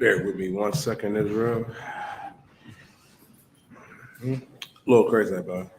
Bear with me 1 second, Israel. A little crazy, bro.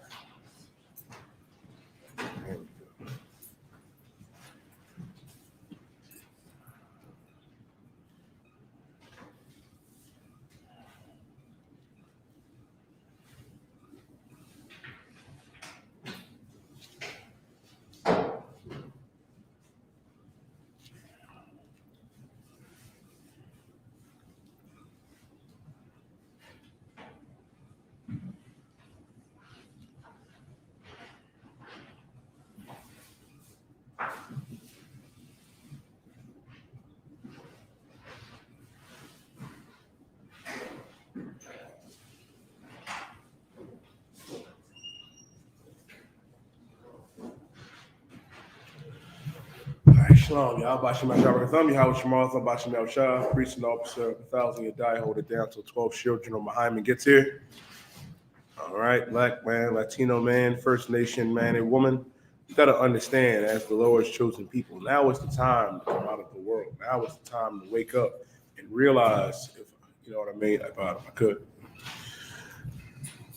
All right, shalom, y'all. Bashim Ashar Thumb, Yahweh Shemar, Thumb Bashim El Shah, priest and officer of 1,000 Yadai, hold it down till 12 children Muhammad gets here. All right, black man, Latino man, First Nation man and woman, you got to understand, as the Lord's chosen people, now is the time to come out of the world. Now is the time to wake up and realize, if you know what I mean, if I could,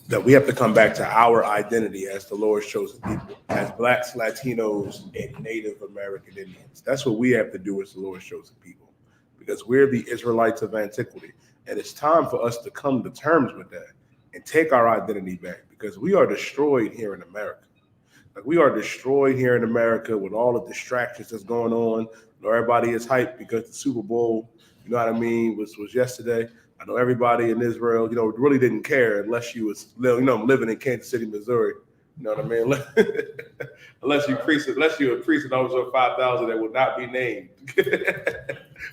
that we have to come back to our identity as the Lord's chosen people, as blacks, Latinos, and Native American Indians. That's what we have to do as the Lord's chosen people, because we're the Israelites of antiquity. And it's time for us to come to terms with that and take our identity back, because we are destroyed here in America. Like, we are destroyed here in America with all the distractions that's going on. You know, everybody is hyped because the Super Bowl, you know what I mean, was yesterday. I know everybody in Israel, you know, really didn't care unless you was, you know, living in Kansas City, Missouri. You know what I mean? unless you're a priest and over 5,000 that will not be named.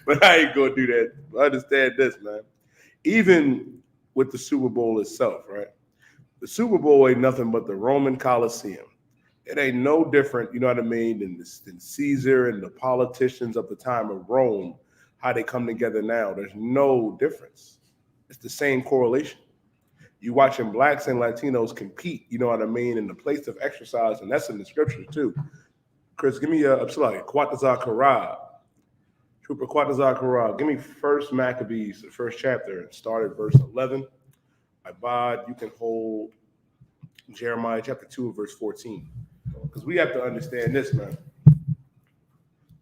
But I ain't gonna do that. I understand this, man. Even with the Super Bowl itself, right? The Super Bowl ain't nothing but the Roman Coliseum. It ain't no different, you know what I mean, than Caesar and the politicians of the time of Rome, how they come together now. There's no difference. It's the same correlation. You watching blacks and Latinos compete, you know what I mean, in the place of exercise, and that's in the scriptures too. Chris, give me Quatazar Karab. Trooper Quatazar Karab. Give me First Maccabees, the first chapter, and start at verse 11. Ibad, you can hold Jeremiah chapter 2, verse 14. Because we have to understand this, man.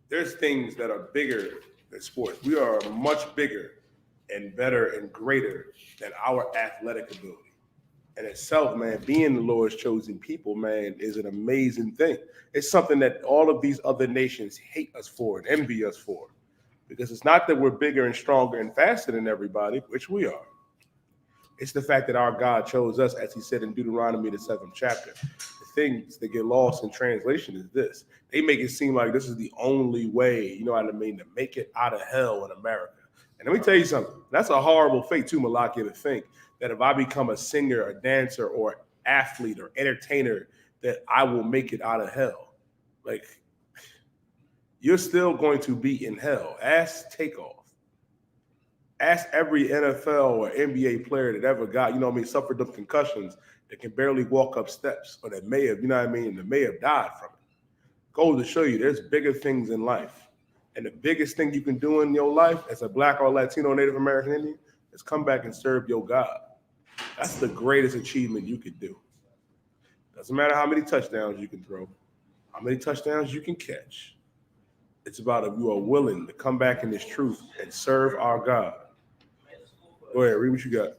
There's things that are bigger than sports. We are much bigger and better and greater than our athletic ability. And itself, man, being the Lord's chosen people, man, is an amazing thing. It's something that all of these other nations hate us for and envy us for. Because it's not that we're bigger and stronger and faster than everybody, which we are. It's the fact that our God chose us, as he said in Deuteronomy, the 7th chapter. The things that get lost in translation is this. They make it seem like this is the only way, you know what I mean, to make it out of hell in America. And let me tell you something. That's a horrible fate too, Malachi, to think that if I become a singer, a dancer, or athlete, or entertainer, that I will make it out of hell. Like, you're still going to be in hell. Ask Takeoff. Ask every NFL or NBA player that ever got, you know what I mean, suffered the concussions, that can barely walk up steps, or that may have, you know what I mean, that may have died from it. Goes to show you there's bigger things in life. And the biggest thing you can do in your life as a black or Latino Native American Indian is come back and serve your God. That's the greatest achievement you could do. Doesn't matter how many touchdowns you can throw, how many touchdowns you can catch. It's about if you are willing to come back in this truth and serve our God. Go ahead, read what you got.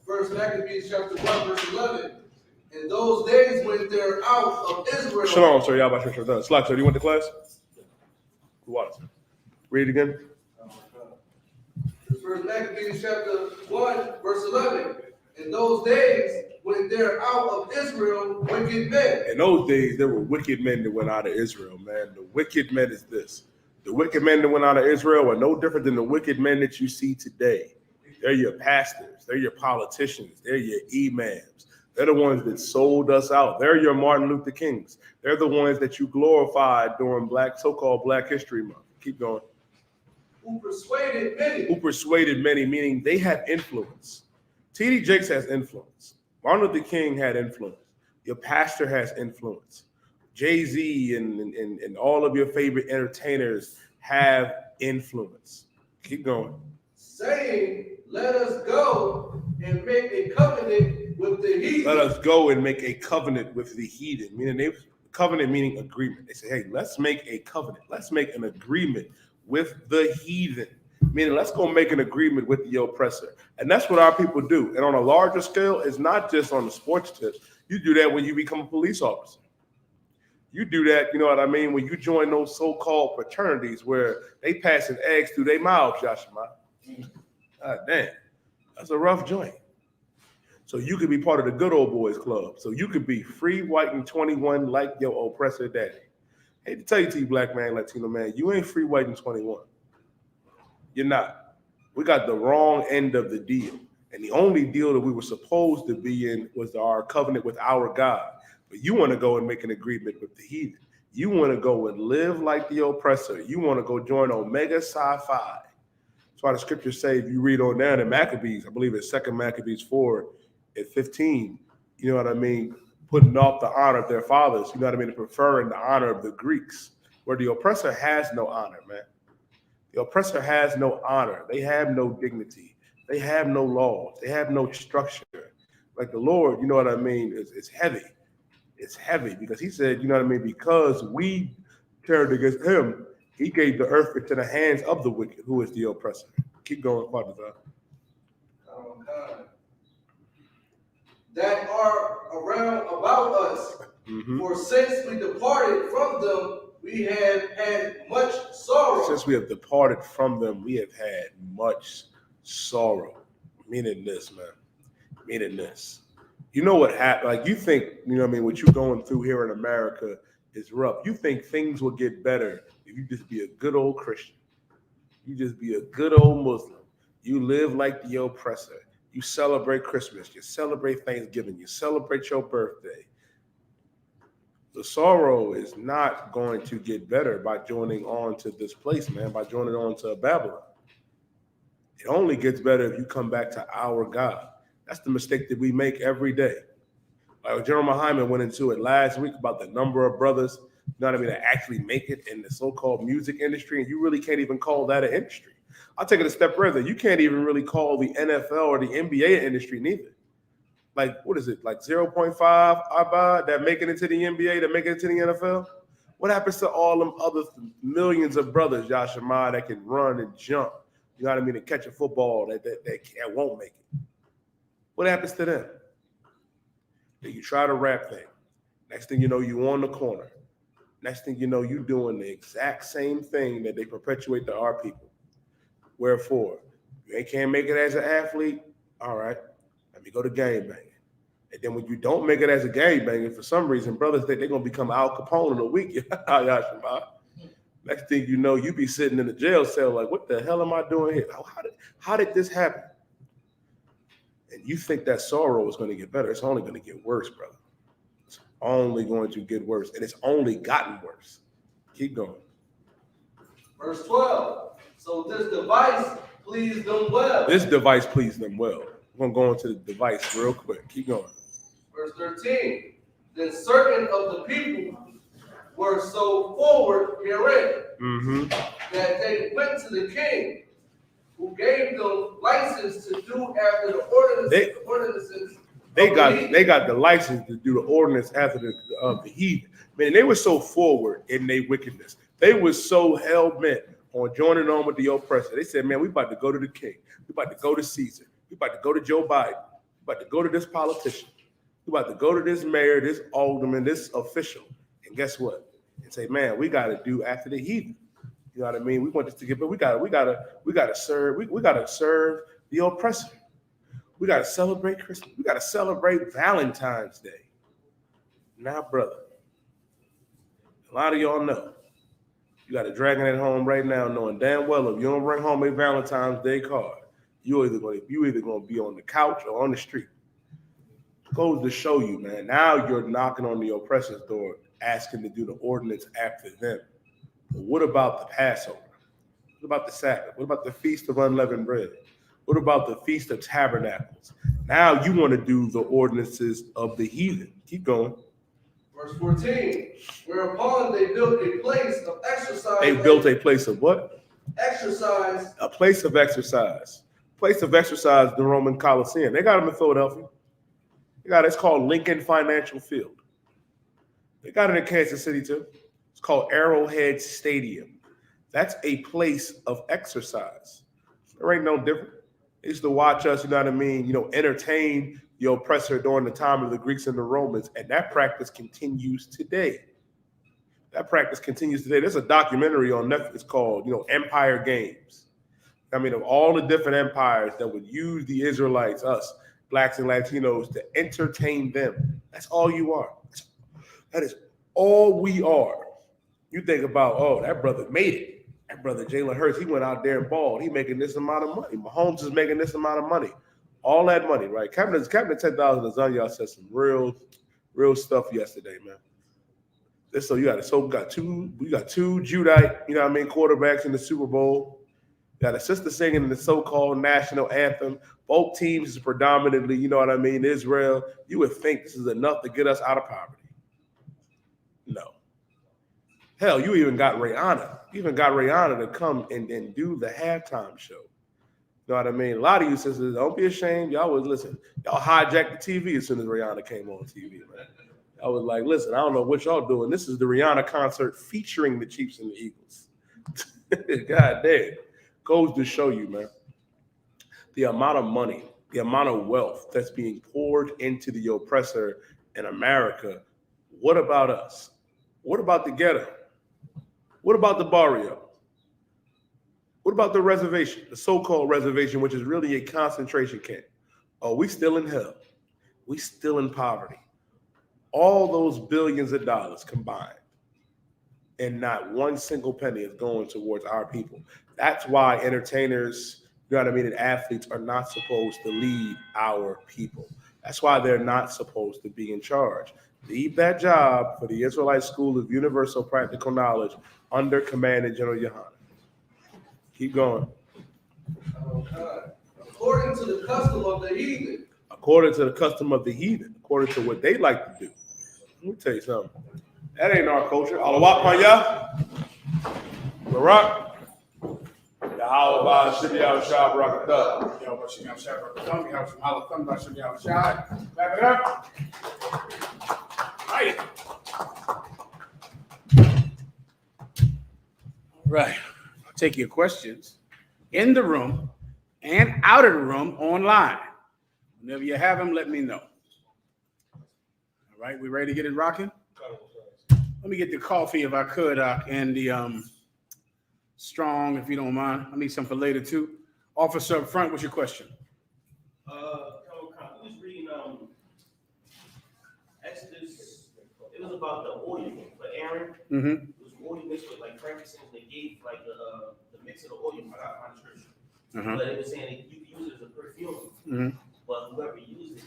First Maccabees chapter 1, verse 11. In those days when they're out of Israel. Shalom, sir. Y'all about to Slack, sir. Do you went to class? Who was? Read it again. First Maccabees chapter 1, verse 11. In those days when they're out of Israel, wicked men. In those days, there were wicked men that went out of Israel, man. The wicked men is this. The wicked men that went out of Israel are no different than the wicked men that you see today. They're your pastors. They're your politicians. They're your imams. They're the ones that sold us out. They're your Martin Luther Kings. They're the ones that you glorified during so-called Black History Month. Keep going. Who persuaded many. Who persuaded many, meaning they have influence. T.D. Jakes has influence. Martin Luther King had influence. Your pastor has influence. Jay-Z and all of your favorite entertainers have influence. Keep going. Saying, let us go and make a covenant with the heathen. Let us go and make a covenant with the heathen. Covenant meaning agreement. They say, hey, let's make a covenant. Let's make an agreement with the heathen. Meaning, let's go make an agreement with the oppressor. And that's what our people do. And on a larger scale, it's not just on the sports tips. You do that when you become a police officer. You do that, you know what I mean, when you join those so-called fraternities where they passing eggs through their mouths, Joshua. God damn, that's a rough joint. So you could be part of the good old boys club. So you could be free, white, and 21 like your oppressor daddy. Hate to tell you, black man, Latino man, you ain't free, white, and 21. You're not. We got the wrong end of the deal. And the only deal that we were supposed to be in was our covenant with our God. But you want to go and make an agreement with the heathen. You want to go and live like the oppressor. You want to go join Omega Psi Phi. That's why the scriptures say, if you read on down in Maccabees, I believe it's 2 Maccabees 4:15, you know what I mean, putting off the honor of their fathers, you know what I mean, preferring the honor of the Greeks, where the oppressor has no honor, man. The oppressor has no honor. They have no dignity. They have no laws. They have no structure. Like the Lord, you know what I mean, it's heavy. It's heavy because he said, you know what I mean, because we turned against him, he gave the earth into the hands of the wicked, who is the oppressor. Keep going, Father. That are around about us. Mm-hmm. For since we departed from them, we have had much sorrow. Since we have departed from them, we have had much sorrow. Meaning this, man. Meaning this. You know what happened? Like you think, you know what I mean, what you're going through here in America is rough. You think things will get better if you just be a good old Christian. You just be a good old Muslim. You live like the oppressor. You celebrate Christmas. You celebrate Thanksgiving. You celebrate your birthday. The sorrow is not going to get better by joining on to this place, man, by joining on to Babylon. It only gets better if you come back to our God. That's the mistake that we make every day. Like General Hyman went into it last week about the number of brothers, you know what I mean, that actually make it in the so-called music industry, and you really can't even call that an industry. I'll take it a step further. You can't even really call the NFL or the NBA industry neither. Like, what is it? Like 0.5 Abba that make it into the NBA, that make it into the NFL? What happens to all them other millions of brothers, Josh and Ma, that can run and jump, you know what I mean, and catch a football that won't make it? What happens to them? Then you try to rap thing. Next thing you know, you on the corner. Next thing you know, you doing the exact same thing that they perpetuate to our people. Wherefore, you can't make it as an athlete, all right, let me go to gang banging. And then when you don't make it as a gang banger, for some reason, brothers think they're going to become Al Capone in a week. Next thing you know, you be sitting in the jail cell like, what the hell am I doing here? How did this happen? And you think that sorrow is going to get better. It's only going to get worse, brother. It's only going to get worse. And it's only gotten worse. Keep going. Verse 12. So this device pleased them well. This device pleased them well. We're going to go into the device real quick. Keep going. Verse 13. Then certain of the people were so forward herein that they went to the king, who gave them license to do after the ordinances. They got the license to do the ordinance after the heathen. Man, they were so forward in their wickedness. They were so hell-bent on joining on with the oppressor. They said, man, we about to go to the king. We about to go to Caesar. We about to go to Joe Biden. We about to go to this politician. We about to go to this mayor, this alderman, this official. And guess what? And say, man, we got to do after the heathen. You know what I mean? We want this to get, but we gotta serve the oppressor. We gotta celebrate Christmas. We gotta celebrate Valentine's Day. Now, brother, a lot of y'all know. You got a dragon at home right now, knowing damn well if you don't bring home a Valentine's Day card, you either gonna be on the couch or on the street. Goes to show you, man. Now you're knocking on the oppressor's door, asking to do the ordinance after them. But what about the Passover? What about the Sabbath? What about the Feast of Unleavened Bread? What about the Feast of Tabernacles? Now you want to do the ordinances of the heathen. Keep going. Verse 14. Whereupon they built a place of exercise. They built a place of what? exercise. A place of exercise. Place of exercise, the Roman Coliseum. They got them in Philadelphia. It's called Lincoln Financial Field. They got it in Kansas City too. It's called Arrowhead Stadium. That's a place of exercise. There ain't no different. They used to watch us, you know what I mean, entertain the oppressor during the time of the Greeks and the Romans, and that practice continues today. There's a documentary on Netflix called, Empire Games. I mean, of all the different empires that would use the Israelites, us, blacks and Latinos, to entertain them. That's all you are. That is all we are. You think about, oh, that brother made it. That brother Jalen Hurts, he went out there and balled. He making this amount of money. Mahomes is making this amount of money. All that money, right? Captain 10,000 Lasagna said some real stuff yesterday, man. So we got two Judite, quarterbacks in the Super Bowl. You got a sister singing the so-called national anthem. Both teams is predominantly, Israel. You would think this is enough to get us out of poverty. No. Hell, you even got Rihanna. To come and do the halftime show. You know what I mean? A lot of you sisters, don't be ashamed. Y'all was listen. Y'all hijacked the TV as soon as Rihanna came on TV, man. I was like, listen, I don't know what y'all doing. This is the Rihanna concert featuring the Chiefs and the Eagles. God damn. Goes to show you, man, the amount of money, the amount of wealth that's being poured into the oppressor in America. What about us? What about the ghetto? What about the barrio? What about the reservation, the so-called reservation, which is really a concentration camp? Oh, we still in hell. We still in poverty. All those billions of dollars combined, and not one single penny is going towards our people. That's why entertainers, and athletes are not supposed to lead our people. That's why they're not supposed to be in charge. Leave that job for the Israelite School of Universal Practical Knowledge under command of General Yohanan. Keep going. According to the custom of the heathen. According to the custom of the heathen. According to what they like to do. Let me tell you something. That ain't our culture. Alawat Panya. Barak. Yahweh Shibiyah Shah Barakatah. Yahweh Shibiyah Shah Barakatah. Yahweh Shibiyah Shah. Clap it up. Right. Right. I'll take your questions in the room and out of the room online. Whenever you have them, let me know. All right, we ready to get it rocking? Let me get the coffee if I could, and the strong, if you don't mind. I need some for later too. Officer up front, what's your question? I was reading Exodus. It was about the oil for Aaron. Mm-hmm. It was oil mixed with like frankincense. They gave like the mix of the oil. I got my scripture, but it was saying you can use it as a perfume, but whoever used it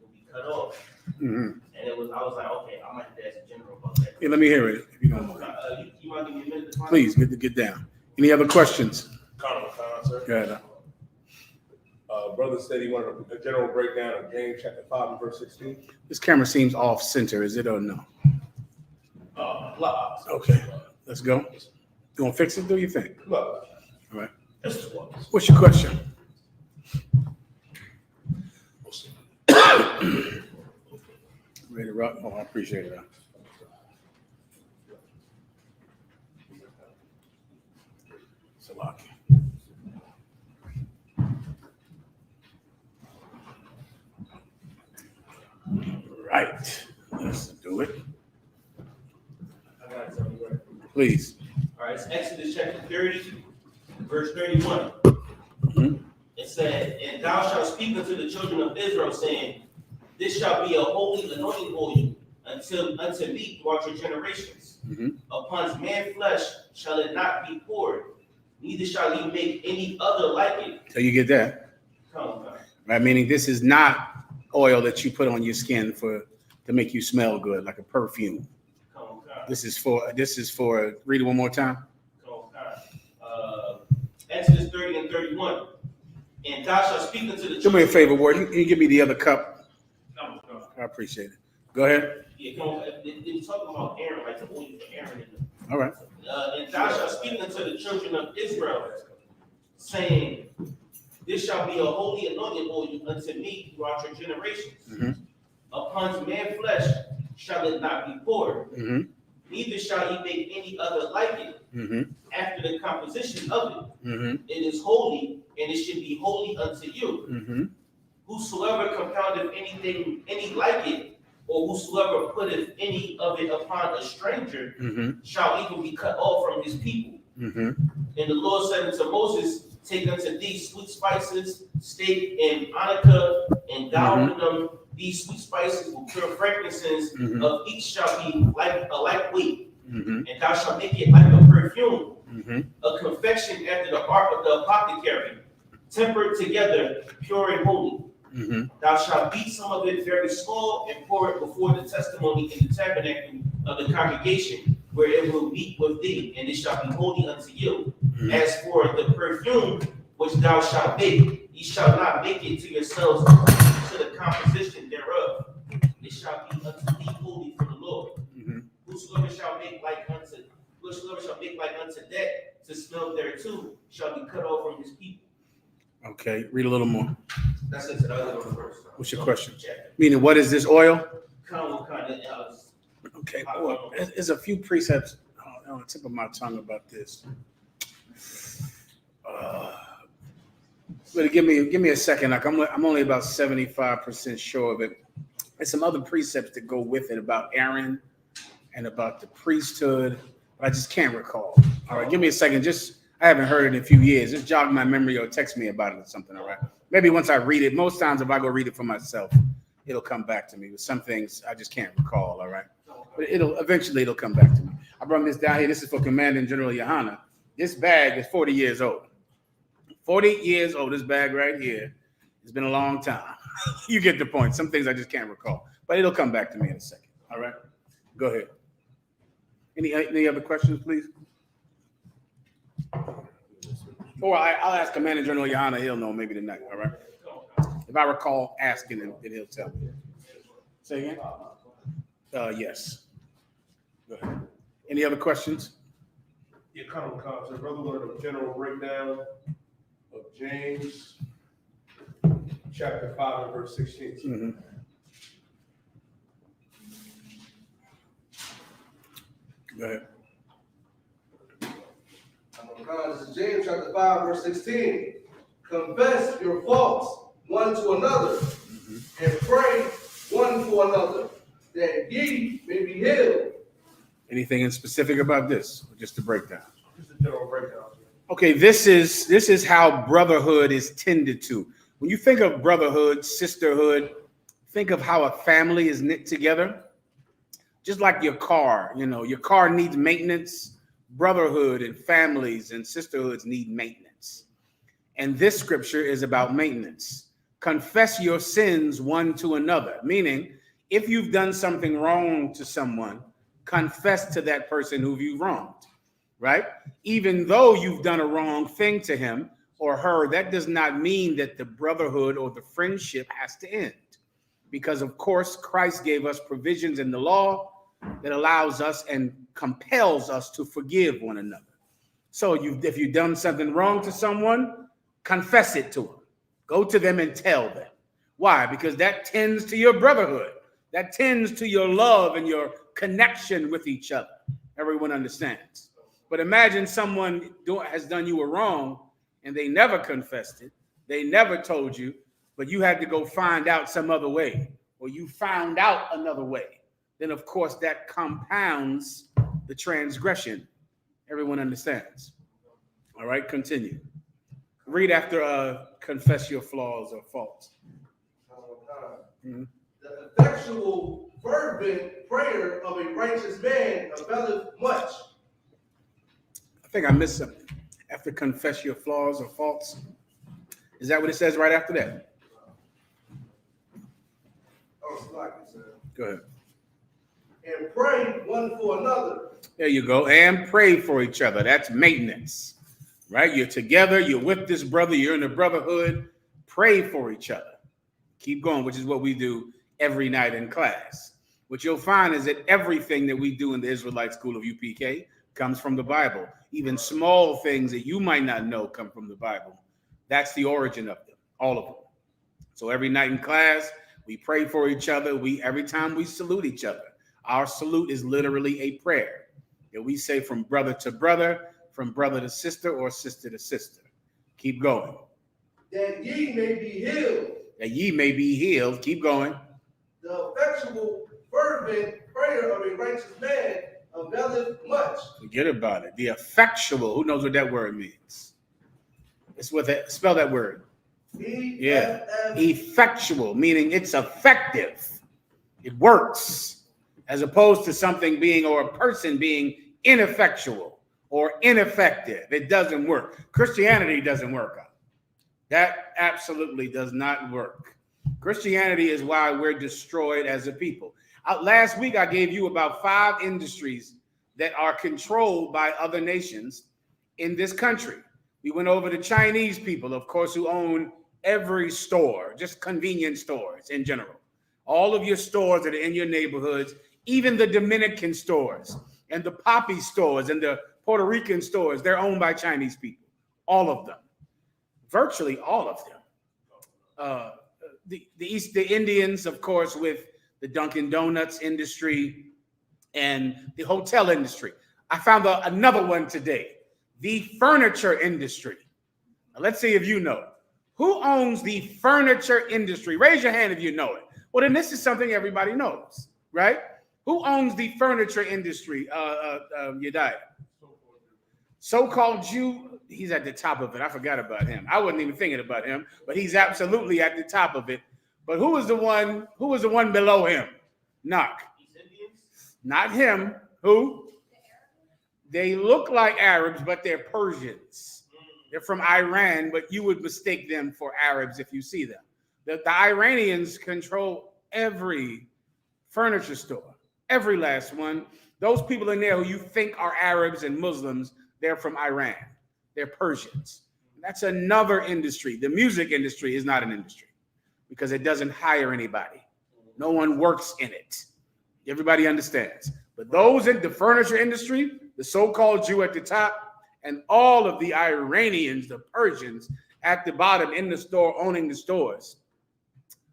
will be cut off. And I was like, okay, I might have to ask the general about that. Yeah, let me hear it if you don't mind. You might give me a minute to find Please get down. Any other questions? Comment, sir. Go ahead. Brother said he wanted a general breakdown of James chapter 5 and verse 16. This camera seems off center, is it or no? Okay, let's go. You want to fix it? Do you think? Look. All right. This is what. What's your question? Ready to rock? Oh, I appreciate it. Salaki. Right. Let's do it. I got something right. Please. All right, it's Exodus chapter 30, verse 31. It said, and thou shalt speak unto the children of Israel, saying, this shall be a holy anointing oil unto me throughout your generations. Upon man's flesh shall it not be poured, neither shall he make any other like it. So you get that? Come. Right, meaning this is not oil that you put on your skin to make you smell good, like a perfume. Come. This is for, read it one more time. Exodus 30 and 31. And thou shalt speak unto the Do me a children. favor, Ward. You can give me the other cup. Come. I appreciate it. Go ahead. Yeah, come on. They talking about Aaron, like the oil for Aaron. All right. And thou shalt speak unto the children of Israel, saying, this shall be a holy anointing oil unto me throughout your generations. Mm-hmm. Upon man flesh shall it not be poured, Mm-hmm. neither shall ye make any other like it. Mm-hmm. After the composition of it, Mm-hmm. it is holy, and it should be holy unto you. Mm-hmm. Whosoever compoundeth anything, any like it, or whosoever putteth any of it upon a stranger, Mm-hmm. shall even be cut off from his people. Mm-hmm. And the Lord said unto Moses, take unto thee sweet spices, steak and onycha, and thou with them these sweet spices with pure fragrances, Mhm. of each shall be like a like weight, Mm-hmm. and thou shalt make it like a perfume, Mm-hmm. a confection after the art of the apothecary, tempered together, pure and holy. Mm-hmm. Thou shalt beat some of it very small and pour it before the testimony in the tabernacle of the congregation, where it will meet with thee, and it shall be holy unto you. Mhm. As for the perfume which thou shalt make, ye shall not make it to yourselves to the composition thereof. It shall be unto thee holy for the Lord. Mm-hmm. Whosoever shall make like unto that to smell thereto shall be cut off from his people. Okay, read a little more. That's it. That was the first. What's your question? Chapter. Meaning, what is this oil? Kind of, Okay, well, there's a few precepts on the tip of my tongue about this. But give me a second. Like I'm only about 75% sure of it. There's some other precepts that go with it about Aaron and about the priesthood, but I just can't recall. All right, give me a second. I haven't heard it in a few years. Just jog my memory or text me about it or something. All right. Maybe once I read it. Most times, if I go read it for myself, it'll come back to me. But some things I just can't recall. All right. But it'll come back to me. I brought this down here. This is for Commanding General Yohana. This bag is 40 years old. 40 years old. This bag right here. It's been a long time. You get the point. Some things I just can't recall, but it'll come back to me in a second. All right. Go ahead. Any other questions, please? Or I'll ask Commander General Yohana. He'll know maybe tonight. All right. If I recall asking him, then he'll tell me. Say again. Yes. Go ahead. Any other questions? Your common concept, brother, learned a general breakdown of James, chapter 5 and verse 16. Mm-hmm. Go ahead. This is James chapter 5, verse 16. Confess your faults one to another, and pray one for another, that ye may be healed. Anything in specific about this? Or just a breakdown? Just a general breakdown. Okay, this is how brotherhood is tended to. When you think of brotherhood, sisterhood, think of how a family is knit together. Just like your car, your car needs maintenance. Brotherhood and families and sisterhoods need maintenance. And this scripture is about maintenance. Confess your sins one to another, meaning if you've done something wrong to someone, confess to that person who you've wronged, right? Even though you've done a wrong thing to him or her, that does not mean that the brotherhood or the friendship has to end. Because, of course, Christ gave us provisions in the law that allows us and compels us to forgive one another. So if you've done something wrong to someone, confess it to them. Go to them and tell them. Why? Because that tends to your brotherhood. That tends to your love and your connection with each other. Everyone understands. But imagine someone has done you a wrong and they never confessed it. They never told you, but you had to go find out some other way, or you found out another way. Then, of course, that compounds the transgression. Everyone understands. All right, continue. Read after confess your flaws or faults. Mm-hmm. The effectual, fervent prayer of a righteous man availeth much. I think I missed something. After confess your flaws or faults. Is that what it says right after that? Oh, it's like it said. Go ahead. And pray one for another. There you go. And pray for each other. That's maintenance, right? You're together. You're with this brother. You're in the brotherhood. Pray for each other. Keep going, which is what we do every night in class. What you'll find is that everything that we do in the Israelite School of UPK comes from the Bible. Even small things that you might not know come from the Bible. That's the origin of them, all of them. So every night in class, we pray for each other. Every time we salute each other, our salute is literally a prayer that we say from brother to brother, from brother to sister, or sister to sister. Keep going. That ye may be healed. That ye may be healed. Keep going. The effectual, fervent prayer of a righteous man availeth much. Forget about it. The effectual. Who knows what that word means? It's what that. Spell that word. Yeah. Effectual, meaning it's effective. It works, as opposed to something being, or a person being ineffectual or ineffective. It doesn't work. Christianity doesn't work. That absolutely does not work. Christianity is why we're destroyed as a people. Last week, I gave you about 5 industries that are controlled by other nations in this country. We went over the Chinese people, of course, who own every store, just convenience stores in general. All of your stores that are in your neighborhoods, even the Dominican stores and the poppy stores and the Puerto Rican stores, they're owned by Chinese people. All of them. Virtually all of them. The Indians, of course, with the Dunkin' Donuts industry and the hotel industry. I found another one today. The furniture industry. Now, let's see if you know. Who owns the furniture industry? Raise your hand if you know it. Well, then this is something everybody knows, right? Who owns the furniture industry, Yediah? So-called Jew, he's at the top of it. I forgot about him. I wasn't even thinking about him, but he's absolutely at the top of it. But who was the one below him? Knock. Not him. Who? They look like Arabs, but they're Persians. They're from Iran, but you would mistake them for Arabs if you see them. The Iranians control every furniture store, every last one. Those people in there who you think are Arabs and Muslims, they're from Iran. They're Persians. That's another industry. The music industry is not an industry because it doesn't hire anybody. No one works in it. Everybody understands. But those in the furniture industry, the so-called Jew at the top, and all of the Iranians, the Persians at the bottom in the store, owning the stores,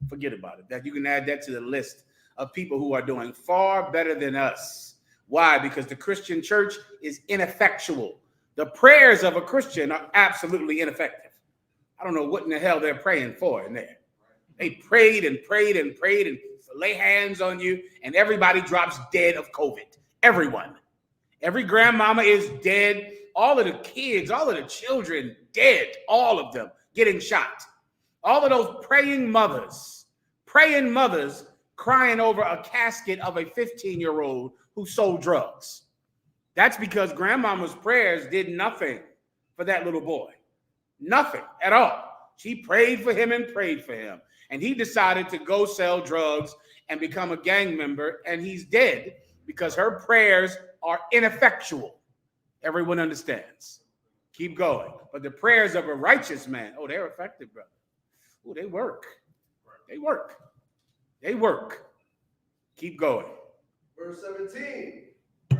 forget about it. That you can add that to the list of people who are doing far better than us. Why? Because the Christian church is ineffectual. The prayers of a Christian are absolutely ineffective. I don't know what in the hell they're praying for in there. They prayed and prayed and prayed and lay hands on you, and everybody drops dead of COVID. Everyone. Every grandmama is dead. All of the kids, all of the children dead. All of them getting shot. All of those praying mothers crying over a casket of a 15-year-old who sold drugs. That's because grandmama's prayers did nothing for that little boy. Nothing at all. She prayed for him and prayed for him. And he decided to go sell drugs and become a gang member, and he's dead because her prayers are ineffectual. Everyone understands. Keep going. But the prayers of a righteous man, oh, they're effective, brother. Oh, they work. They work. They work. Keep going. Verse 17.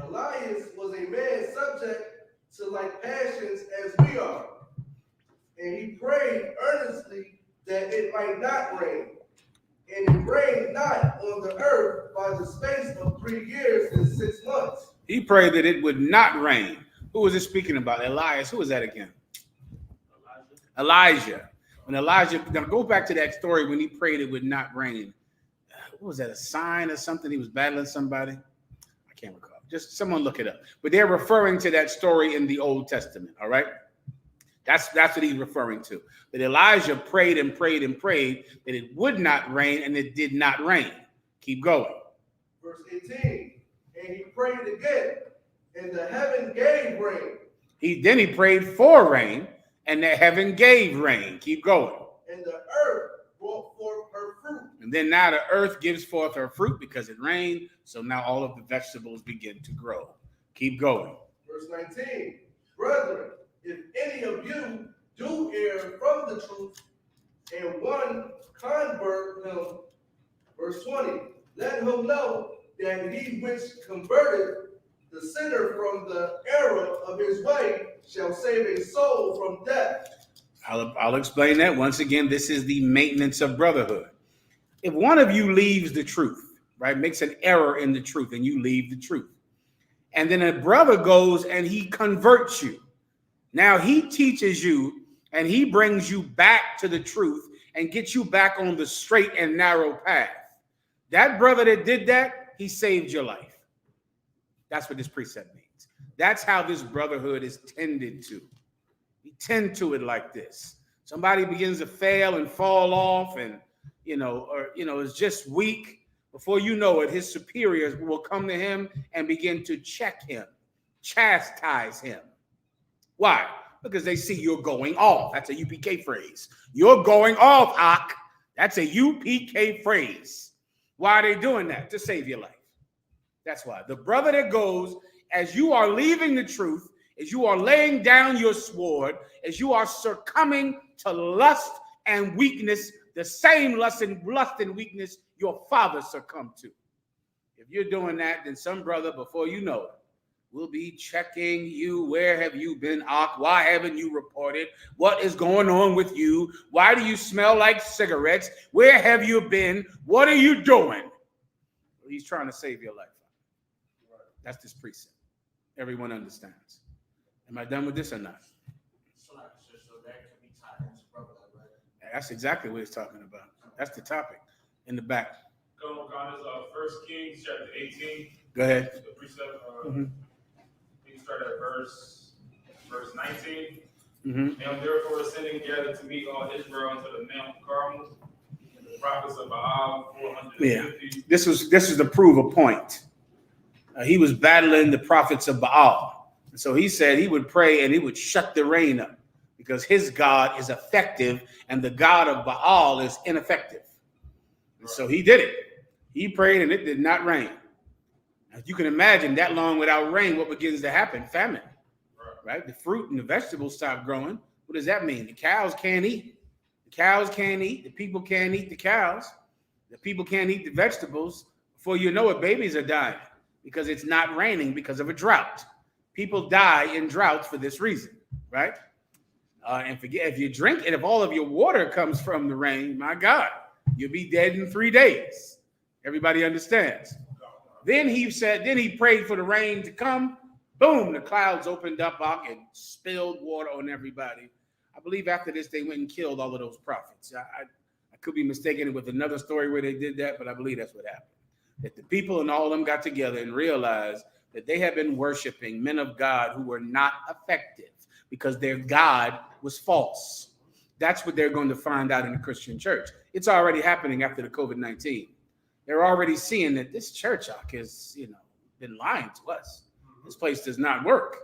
Elias was a man subject to like passions as we are. And he prayed earnestly that it might not rain. And it rained not on the earth by the space of 3 years and 6 months. He prayed that it would not rain. Who was it speaking about? Elias. Who was that again? Elijah. When Elijah, now go back to that story when he prayed it would not rain. What was that, a sign or something? He was battling somebody? I can't recall. Just someone look it up. But they're referring to that story in the Old Testament, all right? That's what he's referring to. That Elijah prayed and prayed and prayed that it would not rain, and it did not rain. Keep going. Verse 18. And he prayed again, and the heaven gave rain. Then he prayed for rain, and the heaven gave rain. Keep going. And the earth brought forth her fruit. And then now the earth gives forth her fruit because it rained. So now all of the vegetables begin to grow. Keep going. Verse 19. Brethren, if any of you do err from the truth, and one convert him, verse 20, let him know that he which converted the sinner from the error of his way shall save a soul from death. I'll explain that. Once again, this is the maintenance of brotherhood. If one of you leaves the truth, right, makes an error in the truth, and you leave the truth, and then a brother goes and he converts you. Now he teaches you and he brings you back to the truth and gets you back on the straight and narrow path. That brother that did that, he saved your life. That's what this precept means. That's how this brotherhood is tended to. We tend to it like this. Somebody begins to fail and fall off and, is just weak. Before you know it, his superiors will come to him and begin to check him, chastise him. Why? Because they see you're going off. That's a UPK phrase. You're going off, Ak. That's a UPK phrase. Why are they doing that? To save your life. That's why. The brother that goes, as you are leaving the truth, as you are laying down your sword, as you are succumbing to lust and weakness, the same lust and weakness your father succumbed to. If you're doing that, then some brother, before you know it, will be checking you. Where have you been, Ak? Why haven't you reported? What is going on with you? Why do you smell like cigarettes? Where have you been? What are you doing? Well, he's trying to save your life. That's this precept. Everyone understands. Am I done with this or not? So that can be tied into brotherhood, right? That's exactly what he's talking about. That's the topic in the back. Come on, God, is 1 Kings chapter 18. Go ahead. The precept, you start at verse 19. And therefore ascending together to meet all Israel unto the Mount Carmel, and the prophets of Baal, 450. Yeah, this is to prove a point. He was battling the prophets of Baal. And so he said he would pray and he would shut the rain up because his God is effective and the God of Baal is ineffective. And so he did it. He prayed and it did not rain. As you can imagine, that long without rain, what begins to happen? Famine, right? The fruit and the vegetables stop growing. What does that mean? The cows can't eat. The cows can't eat. The people can't eat the cows. The people can't eat the vegetables. Before you know it, babies are dying because it's not raining because of a drought. People die in droughts for this reason, right? And forget if you drink and if all of your water comes from the rain, my God, you'll be dead in 3 days. Everybody understands. Then he prayed for the rain to come. Boom, the clouds opened up and spilled water on everybody. I believe after this, they went and killed all of those prophets. I could be mistaken with another story where they did that, but I believe that's what happened. That the people and all of them got together and realized that they had been worshiping men of God who were not effective because their God was false. That's what they're going to find out in the Christian church. It's already happening after the COVID-19. They're already seeing that this church has, been lying to us. This place does not work.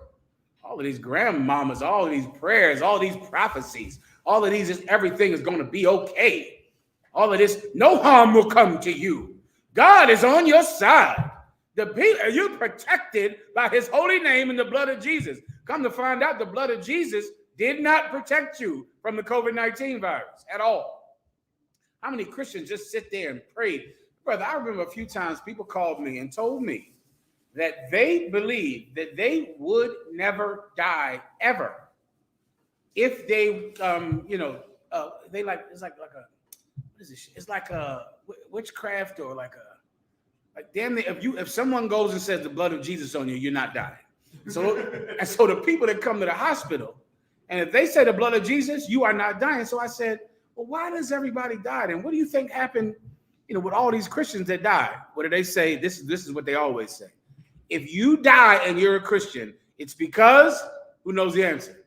All of these grandmamas, all of these prayers, all of these prophecies, all of these, everything is going to be okay. All of this, no harm will come to you. God is on your side. You're protected by his holy name and the blood of Jesus. Come to find out, the blood of Jesus did not protect you from the COVID-19 virus at all. How many Christians just sit there and pray? Brother, I remember a few times people called me and told me that they believed that they would never die ever if they, they like, it's like a, what is this? It's like a witchcraft or like damn it, if someone goes and says the blood of Jesus on you, you're not dying. So the people that come to the hospital, and if they say the blood of Jesus, you are not dying. So I said, well, why does everybody die? And what do you think happened, with all these Christians that died? What do they say? This is what they always say. If you die and you're a Christian, it's because, who knows the answer?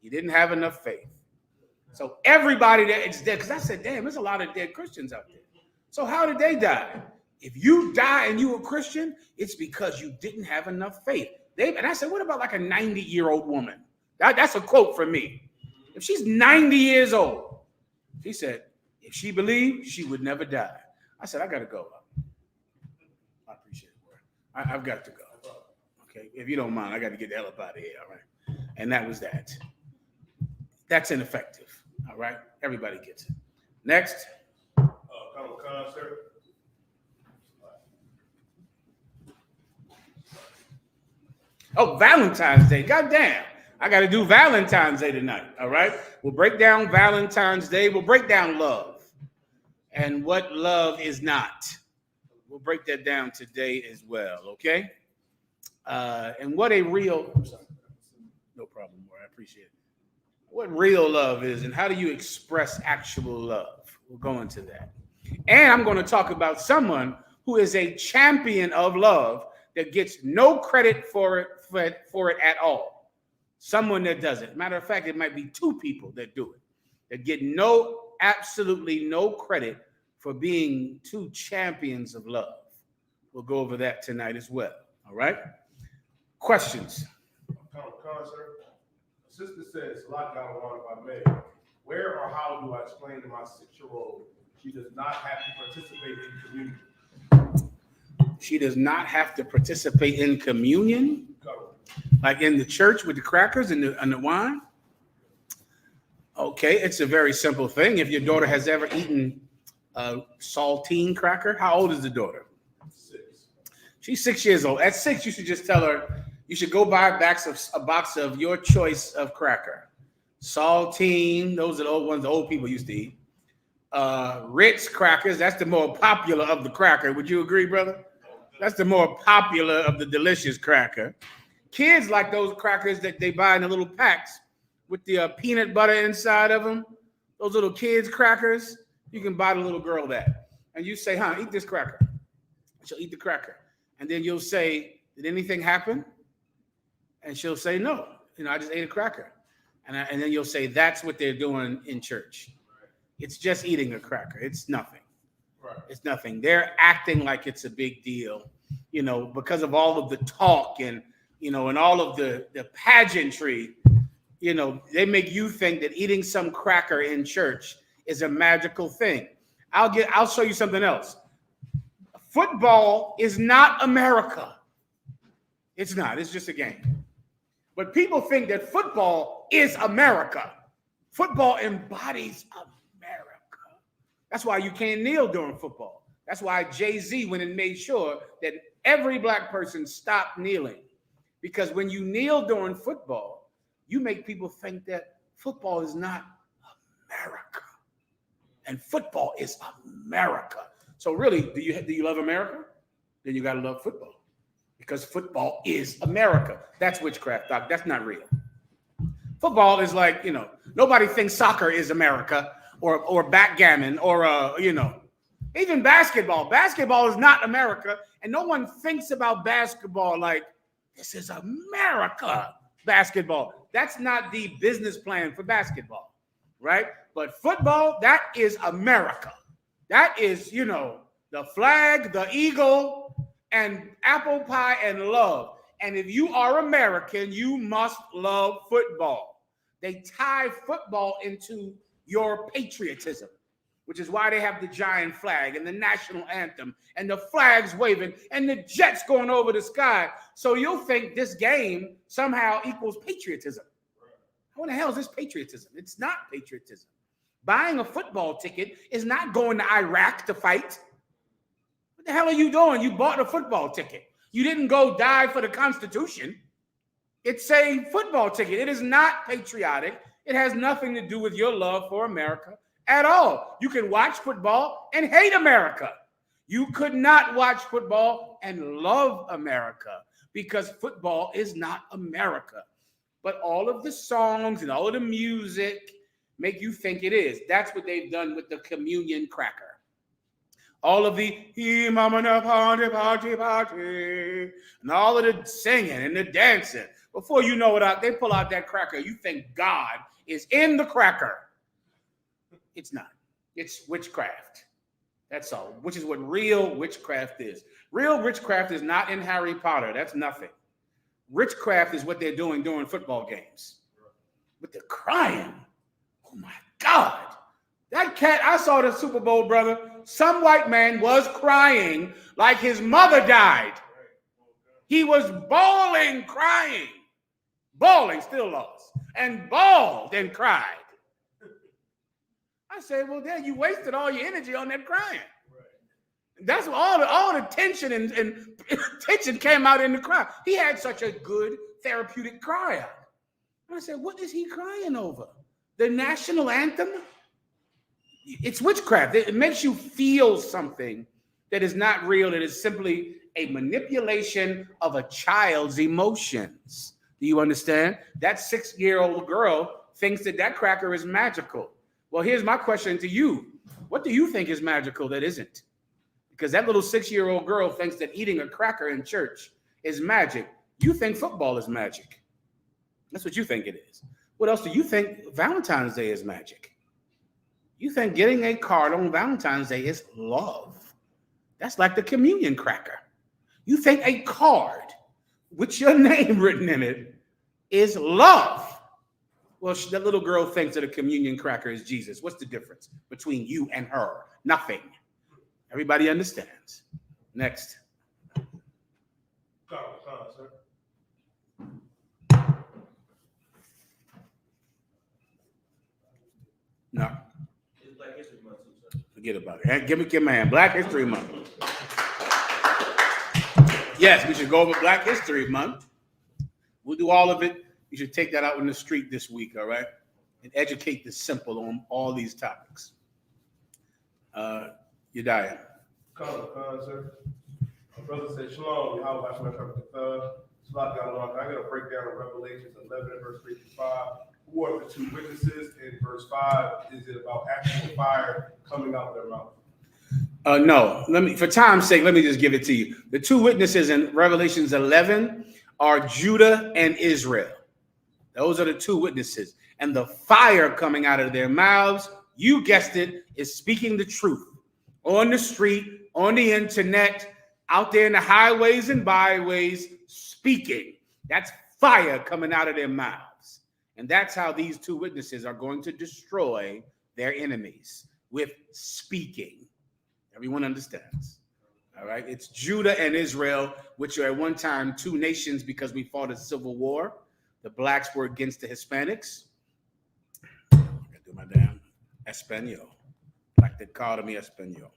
You didn't have enough faith. So everybody that it's dead, because I said, damn, there's a lot of dead Christians out there. So how did they die? If you die and you a Christian, it's because you didn't have enough faith. And I said, what about like a 90-year-old woman? That's a quote from me. If she's 90 years old, she said, if she believed, she would never die. I said, I got to go. I appreciate it. I've got to go. Okay, if you don't mind, I got to get the hell up out of here, all right? And that was that. That's ineffective, all right? Everybody gets it. Next. Concert. Oh, Valentine's Day. Goddamn. I got to do Valentine's Day tonight. All right. We'll break down Valentine's Day. We'll break down love and what love is not. We'll break that down today as well. Okay. And what a real, I'm sorry. No problem, boy. I appreciate it. What real love is and how do you express actual love? We'll go into that. And I'm going to talk about someone who is a champion of love that gets no credit for it at all. Someone that doesn't. Matter of fact, it might be two people that do it, that get absolutely no credit for being two champions of love. We'll go over that tonight as well. All right? Questions? Sir. Sister says, lockdown water by May. Where or how do I explain to my 6-year-old she does not have to participate in communion? She does not have to participate in communion? Like in the church with the crackers and the wine? Okay, it's a very simple thing. If your daughter has ever eaten a saltine cracker, how old is the daughter? 6. She's 6 years old. At 6, you should just tell her, you should go buy a box of your choice of cracker. Saltine, those are the old ones the old people used to eat. Ritz crackers, that's the more popular of the cracker. Would you agree, brother? That's the more popular of the delicious cracker. Kids like those crackers that they buy in the little packs with the peanut butter inside of them. Those little kids crackers, you can buy the little girl that. And you say, eat this cracker. She'll eat the cracker. And then you'll say, did anything happen? And she'll say, no, I just ate a cracker. And then you'll say, that's what they're doing in church. It's just eating a cracker. It's nothing. Right. It's nothing. They're acting like it's a big deal, because of all of the talk and, and all of the pageantry, they make you think that eating some cracker in church is a magical thing. I'll show you something else. Football is not America. It's not. It's just a game. But people think that football is America. Football embodies America. That's why you can't kneel during football. That's why Jay-Z went and made sure that every black person stopped kneeling. Because when you kneel during football, you make people think that football is not America. And football is America. So really, do you love America? Then you got to love football. Because football is America. That's witchcraft, Doc. That's not real. Football is like, nobody thinks soccer is America or backgammon or, even basketball. Basketball is not America. And no one thinks about basketball like, this is America basketball. That's not the business plan for basketball, right? But football, that is America. That is, the flag, the eagle, and apple pie and love. And if you are American, you must love football. They tie football into your patriotism, which is why they have the giant flag and the national anthem and the flags waving and the jets going over the sky. So you'll think this game somehow equals patriotism. How in the hell is this patriotism? It's not patriotism. Buying a football ticket is not going to Iraq to fight. What the hell are you doing? You bought a football ticket. You didn't go die for the Constitution. It's a football ticket. It is not patriotic. It has nothing to do with your love for America at all. You can watch football and hate America. You could not watch football and love America because football is not America. But all of the songs and all of the music make you think it is. That's what they've done with the communion cracker. All of the party, party, party, and all of the singing and the dancing. Before you know it, they pull out that cracker. You think God is in the cracker. It's not. It's witchcraft. That's all, which is what real witchcraft is. Real witchcraft is not in Harry Potter. That's nothing. Witchcraft is what they're doing during football games. But they're crying. Oh, my God. That cat, I saw the Super Bowl, brother. Some white man was crying like his mother died. He was bawling, crying. Bawling, still lost. And bawled and cried. I said, well, Dad, you wasted all your energy on that crying. That's all the tension and tension came out in the crowd. He had such a good therapeutic cry out. And I said, what is he crying over? The national anthem? It's witchcraft. It makes you feel something that is not real. It is simply a manipulation of a child's emotions. Do you understand? That 6-year-old girl thinks that cracker is magical. Well, here's my question to you. What do you think is magical that isn't? Because that little 6-year-old girl thinks that eating a cracker in church is magic. You think football is magic. That's what you think it is. What else do you think Valentine's Day is magic? You think getting a card on Valentine's Day is love. That's like the communion cracker. You think a card with your name written in it is love. Well, that little girl thinks that a communion cracker is Jesus. What's the difference between you and her? Nothing. Everybody understands. Next. Sir. No. It's Black History Month too, sir. Forget about it. Give me my hand. Black History Month. Yes, we should go over Black History Month. We'll do all of it. You should take that out in the street this week, all right? And educate the simple on all these topics. Yediah. Sir. My brother said, Shalom, Yahweh Hashem Echad. I got a breakdown of Revelations 11 and verse 3 to 5. Who are the two witnesses? In verse 5, is it about actual fire coming out of their mouth? No. For time's sake, let me just give it to you. The two witnesses in Revelations 11 are Judah and Israel. Those are the two witnesses. And the fire coming out of their mouths, you guessed it, is speaking the truth. On the street, on the internet, out there in the highways and byways, speaking. That's fire coming out of their mouths. And that's how these two witnesses are going to destroy their enemies, with speaking. Everyone understands. All right. It's Judah and Israel, which are at one time two nations because we fought a civil war. The blacks were against the Hispanics. I gotta do my damn Espanol. Like they called me Espanol.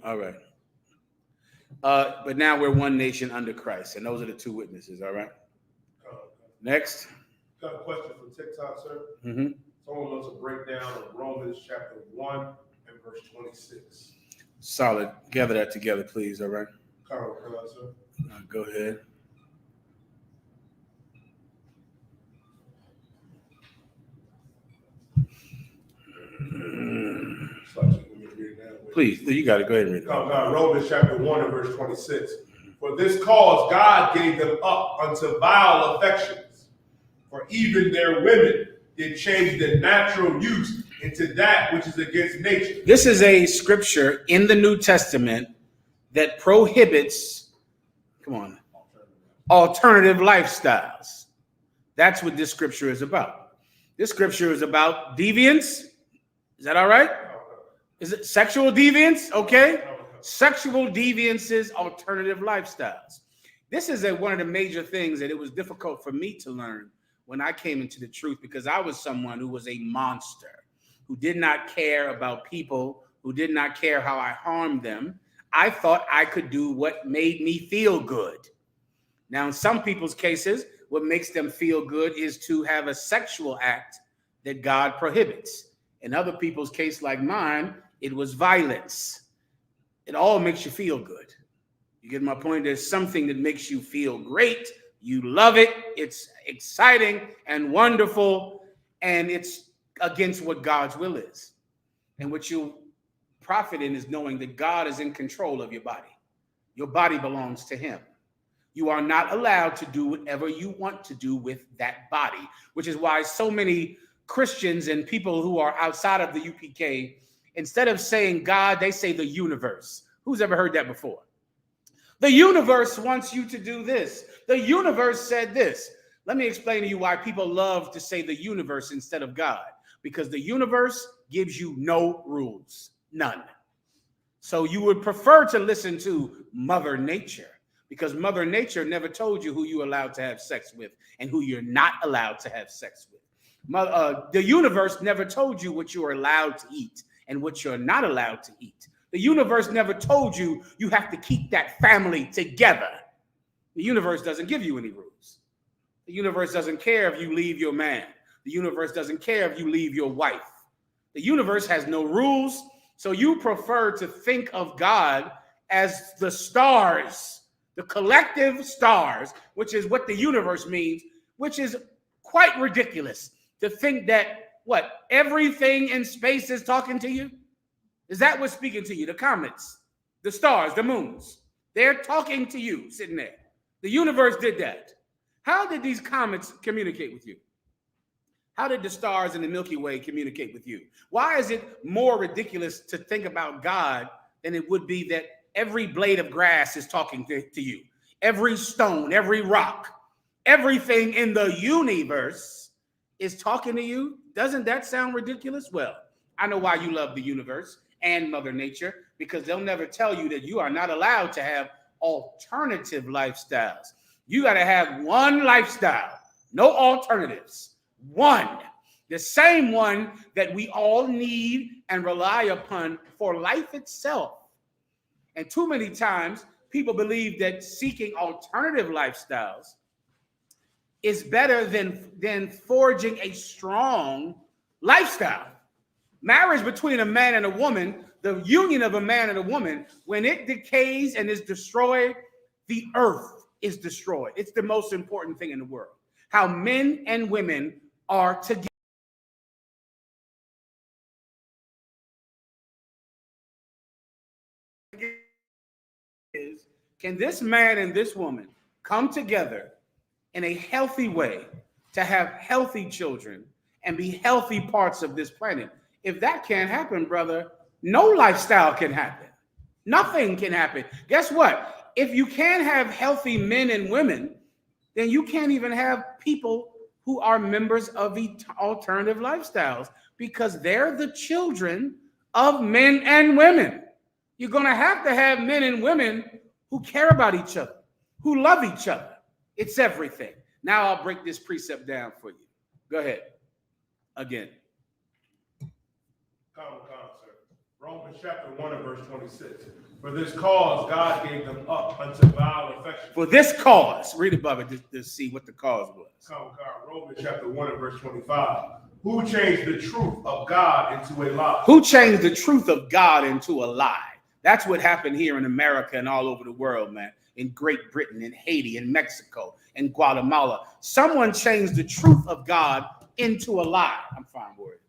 All right. But now we're one nation under Christ, and those are the two witnesses. All right. Next. Got a question from TikTok, sir. Mm-hmm. Someone wants a breakdown of Romans chapter 1 and verse 26. Solid. Gather that together, please. All right. Sir. Go ahead. Please, you got to go ahead and read it. Romans chapter 1 and verse 26. For this cause God gave them up unto vile affections, for even their women did change their natural use into that which is against nature. This is a scripture in the New Testament that prohibits, alternative lifestyles. That's what this scripture is about. This scripture is about deviance. Is that all right? Is it sexual deviance? Okay. Sexual deviances, alternative lifestyles. This is one of the major things that it was difficult for me to learn when I came into the truth, because I was someone who was a monster, who did not care about people, who did not care how I harmed them. I thought I could do what made me feel good. Now, in some people's cases, what makes them feel good is to have a sexual act that God prohibits. In other people's case, like mine, it was violence. It all makes you feel good. You get my point? There's something that makes you feel great. You love it. It's exciting and wonderful. And it's against what God's will is. And what you profit in is knowing that God is in control of your body. Your body belongs to him. You are not allowed to do whatever you want to do with that body, which is why so many Christians and people who are outside of the UPK, instead of saying God, they say the universe. Who's ever heard that before? The universe wants you to do this. The universe said this. Let me explain to you why people love to say the universe instead of God. Because the universe gives you no rules, none. So you would prefer to listen to Mother Nature, because Mother Nature never told you who you're allowed to have sex with and who you're not allowed to have sex with. The universe never told you what you are allowed to eat and what you're not allowed to eat. The universe never told you you have to keep that family together. The universe doesn't give you any rules. The universe doesn't care if you leave your man. The universe doesn't care if you leave your wife. The universe has no rules, so you prefer to think of God as the stars, the collective stars, which is what the universe means, which is quite ridiculous to think that, what, everything in space is talking to you? Is that what's speaking to you? The comets, the stars, the moons, they're talking to you sitting there. The universe did that. How did these comets communicate with you? How did the stars in the Milky Way communicate with you? Why is it more ridiculous to think about God than it would be that every blade of grass is talking to you? Every stone, every rock, everything in the universe is talking to you? Doesn't that sound ridiculous? Well, I know why you love the universe and Mother Nature, because they'll never tell you that you are not allowed to have alternative lifestyles. You got to have one lifestyle, no alternatives. One, the same one that we all need and rely upon for life itself. And too many times, people believe that seeking alternative lifestyles is better than forging a strong lifestyle. Marriage between a man and a woman, the union of a man and a woman, when it decays and is destroyed, the earth is destroyed. It's the most important thing in the world. How men and women are together. Can this man and this woman come together in a healthy way to have healthy children and be healthy parts of this planet? If that can't happen, brother, no lifestyle can happen. Nothing can happen. Guess what? If you can't have healthy men and women, then you can't even have people who are members of alternative lifestyles, because they're the children of men and women. You're going to have men and women who care about each other, who love each other. It's everything. Now I'll break this precept down for you. Go ahead. Again. Come, sir. Romans chapter 1 and verse 26. For this cause God gave them up unto vile affection. For this cause, read above it to see what the cause was. Come, Romans chapter 1 and verse 25. Who changed the truth of God into a lie? Who changed the truth of God into a lie? That's what happened here in America and all over the world, man. In Great Britain, in Haiti, in Mexico, in Guatemala. Someone changed the truth of God into a lie. I'm fine with it.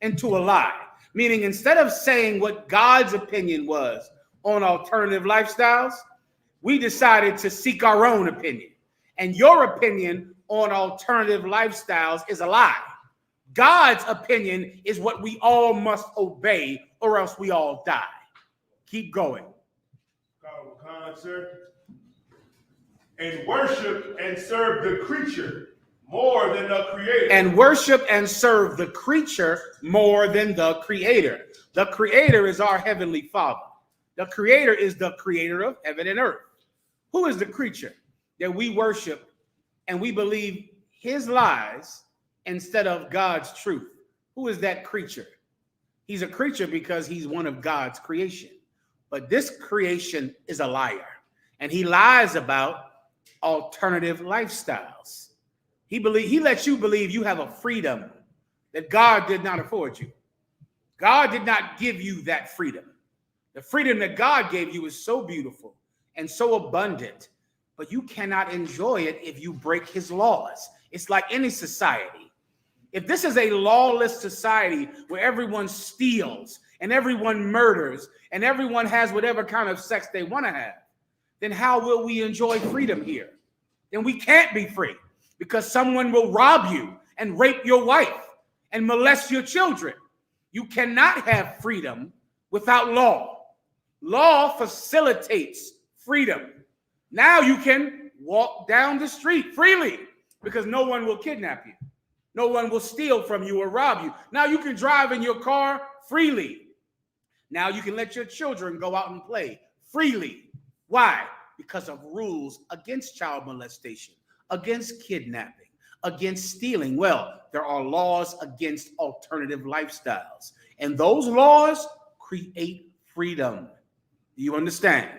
Into a lie. Meaning, instead of saying what God's opinion was on alternative lifestyles, we decided to seek our own opinion. And your opinion on alternative lifestyles is a lie. God's opinion is what we all must obey, or else we all die. Keep going. Concert. And worship and serve the creature more than the creator. And worship and serve the creature more than the creator. The creator is our heavenly Father. The creator is the creator of heaven and earth. Who is the creature that we worship and we believe his lies instead of God's truth? Who is that creature? He's a creature because he's one of God's creation. But this creation is a liar. And he lies about alternative lifestyles. He lets you believe you have a freedom that God did not afford you. God did not give you that freedom. The freedom that God gave you is so beautiful and so abundant, but you cannot enjoy it if you break his laws. It's like any society. If this is a lawless society where everyone steals and everyone murders and everyone has whatever kind of sex they want to have, then how will we enjoy freedom here? Then we can't be free, because someone will rob you and rape your wife and molest your children. You cannot have freedom without law. Law facilitates freedom. Now you can walk down the street freely because no one will kidnap you. No one will steal from you or rob you. Now you can drive in your car freely. Now you can let your children go out and play freely. Why? Because of rules against child molestation, against kidnapping, against stealing. Well, there are laws against alternative lifestyles, and those laws create freedom. Do you understand?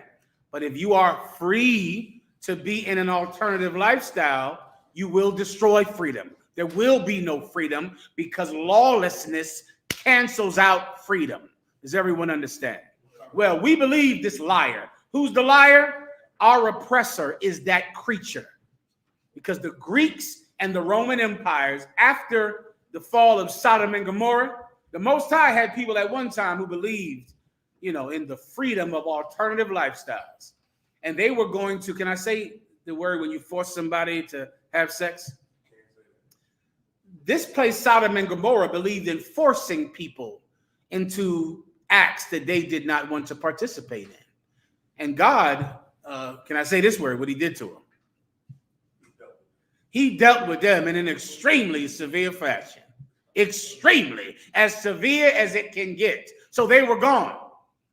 But if you are free to be in an alternative lifestyle, you will destroy freedom. There will be no freedom because lawlessness cancels out freedom. Does everyone understand? Well, we believe this liar. Who's the liar? Our oppressor is that creature. Because the Greeks and the Roman empires, after the fall of Sodom and Gomorrah, the Most High had people at one time who believed, in the freedom of alternative lifestyles. And they were going to, can I say the word when you force somebody to have sex? This place, Sodom and Gomorrah, believed in forcing people into acts that they did not want to participate in. And God, can I say this word, what he did to them? He dealt with them in an extremely severe fashion. Extremely, as severe as it can get. So they were gone.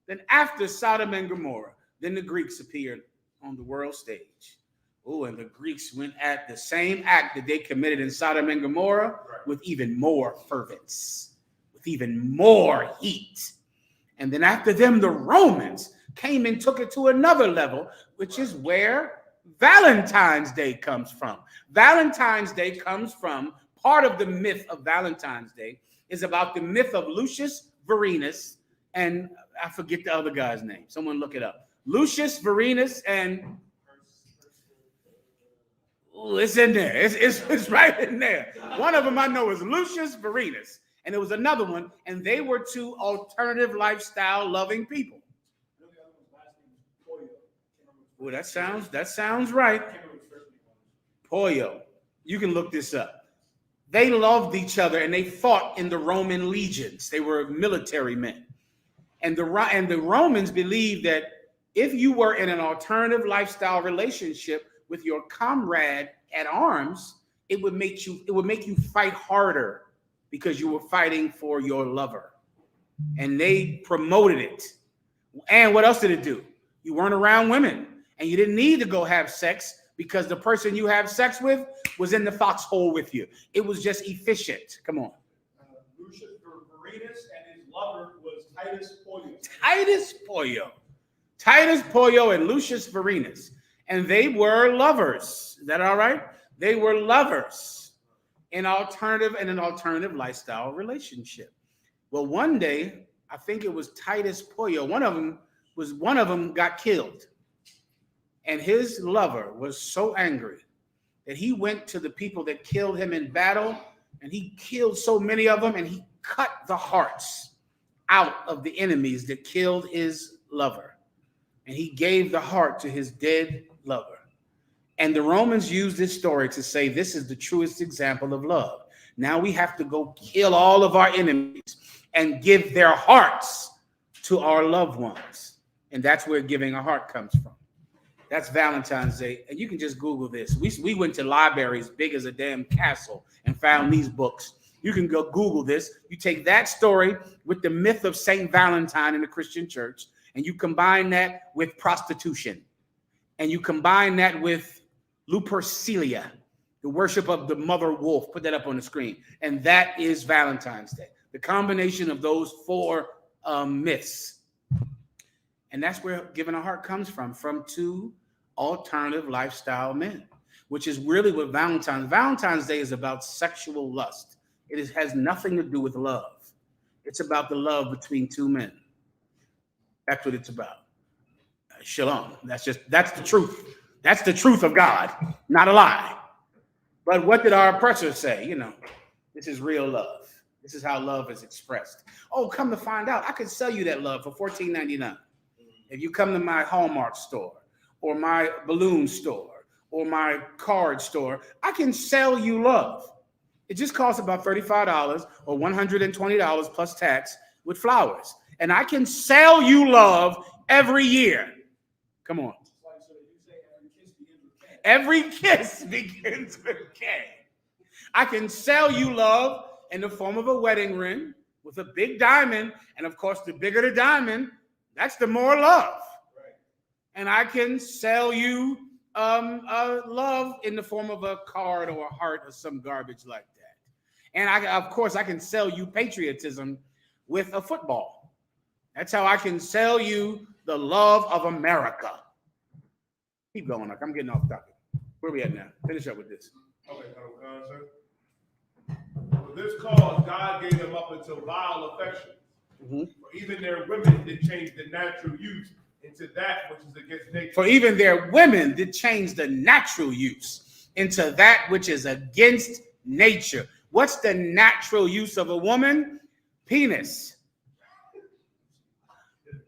Then after Sodom and Gomorrah, then the Greeks appeared on the world stage. Oh, and the Greeks went at the same act that they committed in Sodom and Gomorrah with even more fervence, with even more heat. And then after them, the Romans came and took it to another level, which is where Valentine's Day comes from. Valentine's Day comes from, part of the myth of Valentine's Day is about the myth of Lucius Vorenus, and I forget the other guy's name. Someone look it up. Lucius Vorenus and it's in there. It's right in there. One of them I know is Lucius Vorenus, and there was another one, and they were two alternative lifestyle loving people. Well, that sounds right. Pollo. You can look this up. They loved each other and they fought in the Roman legions. They were military men. And the Romans believed that if you were in an alternative lifestyle relationship with your comrade at arms, it would make you fight harder because you were fighting for your lover. And they promoted it. And what else did it do? You weren't around women and you didn't need to go have sex because the person you have sex with was in the foxhole with you. It was just efficient. Come on. Lucius Vorenus and his lover was Titus Pollo. Titus Pollo and Lucius Vorenus. And they were lovers. Is that all right? They were lovers in an alternative lifestyle relationship. Well, one day, I think it was Titus Pollo, one of them got killed. And his lover was so angry that he went to the people that killed him in battle, and he killed so many of them, and he cut the hearts out of the enemies that killed his lover. And he gave the heart to his dead lover. And the Romans used this story to say this is the truest example of love. Now we have to go kill all of our enemies and give their hearts to our loved ones. And that's where giving a heart comes from. That's Valentine's Day. And you can just Google this. We went to libraries big as a damn castle and found these books. You can go Google this. You take that story with the myth of Saint Valentine in the Christian church, and you combine that with prostitution. And you combine that with Lupercalia, the worship of the mother wolf. Put that up on the screen. And that is Valentine's Day. The combination of those four myths. And that's where giving a heart comes from two alternative lifestyle men, which is really what Valentine's Day is about sexual lust. It has nothing to do with love. It's about the love between two men. That's what it's about. Shalom. That's the truth. That's the truth of God, not a lie. But what did our oppressor say? This is real love. This is how love is expressed. Oh, come to find out, I can sell you that love for $14.99. If you come to my Hallmark store or my balloon store or my card store, I can sell you love. It just costs about $35 or $120 plus tax with flowers. And I can sell you love every year. Come on. Every kiss begins with K. I can sell you love in the form of a wedding ring with a big diamond. And of course, the bigger the diamond, that's the more love. Right. And I can sell you love in the form of a card or a heart or some garbage like that. And of course, I can sell you patriotism with a football. That's how I can sell you the love of America. Keep going, I'm getting off topic. Where we at now? Finish up with this. Okay, sir. For this cause, God gave them up into vile affection. For even their women did change the natural use into that which is against nature. For even their women did change the natural use into that which is against nature. What's the natural use of a woman? Penis. The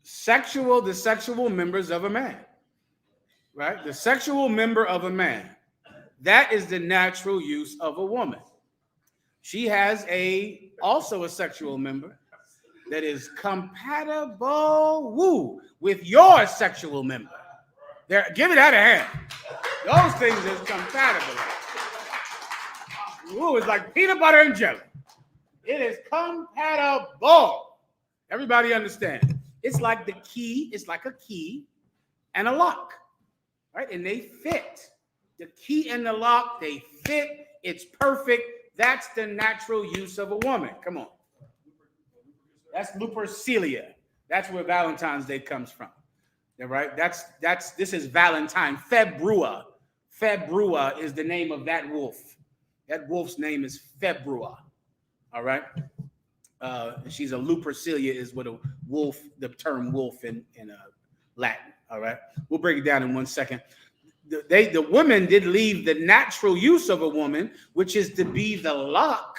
sexual members of a man. Right? The sexual member of a man. That is the natural use of a woman. She has also a sexual member that is compatible with your sexual member. Give it out a hand. Those things is compatible. It's like peanut butter and jelly. It is compatible. Everybody understand? It's like the key. It's like a key and a lock, right? And they fit. The key and the lock, they fit. It's perfect. That's the natural use of a woman. Come on. That's lupercilia. That's where Valentine's Day comes from. Right? This is Valentine. Februa. Februa is the name of that wolf. That wolf's name is Februa. All right. She's a lupercilia is what a wolf, the term wolf in Latin. All right. We'll break it down in 1 second. The women did leave the natural use of a woman, which is to be the lock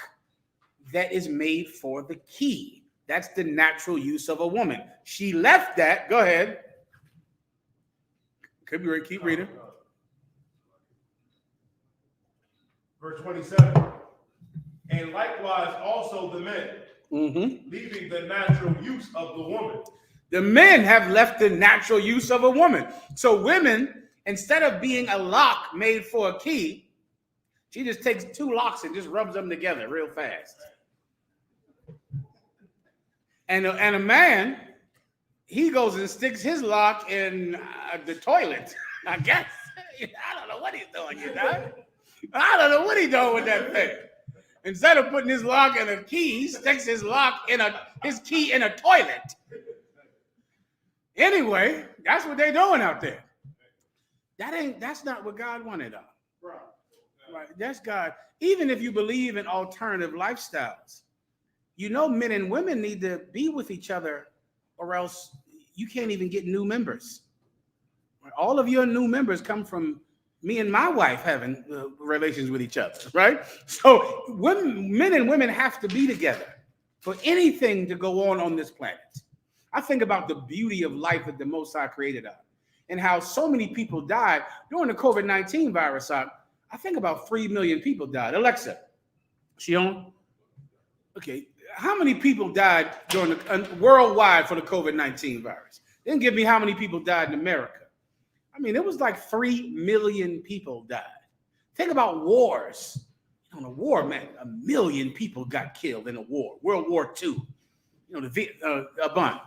that is made for the key. That's the natural use of a woman. She left that. Go ahead. Keep reading. Verse 27. And likewise also the men, leaving the natural use of the woman. The men have left the natural use of a woman. So women, instead of being a lock made for a key, she just takes 2 locks and just rubs them together real fast. And a man, he goes and sticks his lock in the toilet, I guess. I don't know what he's doing, you know? I don't know what he's doing with that thing. Instead of putting his lock in a key, he sticks his key in a toilet. Anyway, that's what they're doing out there. That's not what God wanted of. Right. That's God. Even if you believe in alternative lifestyles, you know men and women need to be with each other or else you can't even get new members. All of your new members come from me and my wife having relations with each other, right? So men and women have to be together for anything to go on this planet. I think about the beauty of life that the Most High created us and how so many people died during the COVID-19 virus. I think about 3 million people died. Alexa, she on? Okay. How many people died during worldwide for the COVID-19 virus? They didn't give me how many people died in America. I mean, it was like 3 million people died. Think about wars. On a war, man, 1 million people got killed in a war. World War II. A bunch.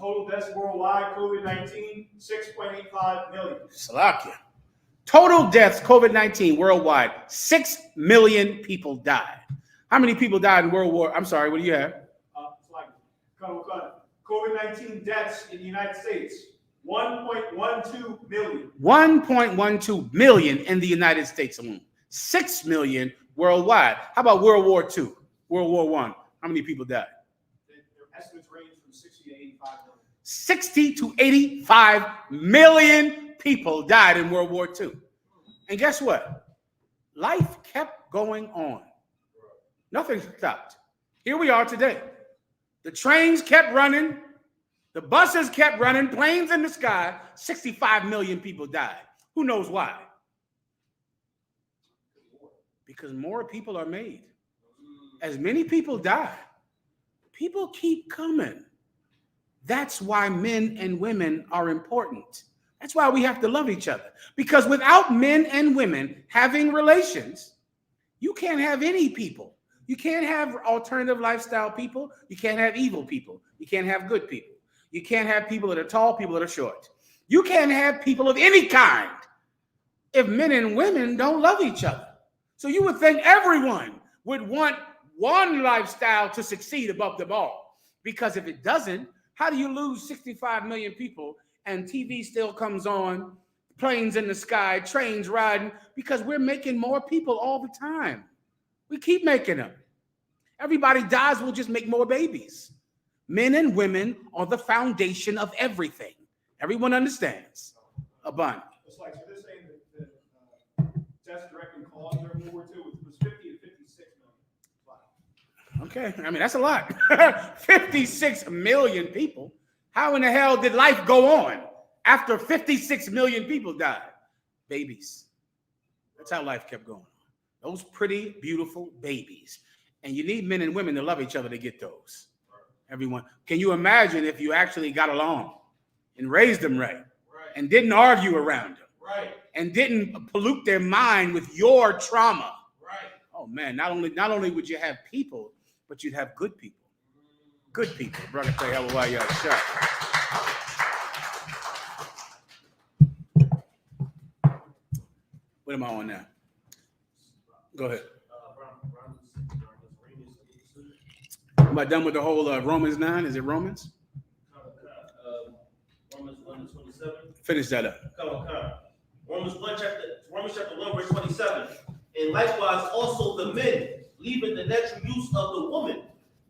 Total deaths worldwide, COVID-19, 6.85 million. Salakia. Total deaths, COVID-19 worldwide, 6 million people died. How many people died in World War? I'm sorry, what do you have? COVID-19 deaths in the United States, 1.12 million. 1.12 million in the United States alone. 6 million worldwide. How about World War II? World War I? How many people died? Their estimates range from 60 to 85 million. 60 to 85 million people died in World War II. And guess what? Life kept going on. Nothing stopped. Here we are today. The trains kept running. The buses kept running. Planes in the sky. 65 million people died. Who knows why? Because more people are made. As many people die, people keep coming. That's why men and women are important. That's why we have to love each other. Because without men and women having relations, you can't have any people. You can't have alternative lifestyle people. You can't have evil people. You can't have good people. You can't have people that are tall, people that are short. You can't have people of any kind if men and women don't love each other. So you would think everyone would want one lifestyle to succeed above them all. Because if it doesn't, how do you lose 65 million people and TV still comes on, planes in the sky, trains riding? Because we're making more people all the time. We keep making them. Everybody dies, we'll just make more babies. Men and women are the foundation of everything. Everyone understands. A bun. It's like, so they're saying that deaths directly caused during World War II was 50 to 56 million. Okay, I mean, that's a lot. 56 million people. How in the hell did life go on after 56 million people died? Babies. That's how life kept going. Those pretty, beautiful babies. And you need men and women to love each other to get those. Everyone. Can you imagine if you actually got along and raised them right and didn't argue around them and didn't pollute their mind with your trauma? Oh man, not only would you have people, but you'd have good people. Good people. Brother, tell you why y'all shot. What am I on now? Go ahead. Am I done with the whole Romans 9? Is it Romans? Romans 1 and 27. Finish that up. Come on. Romans chapter 1, verse 27. And likewise also the men, leaving the natural use of the woman,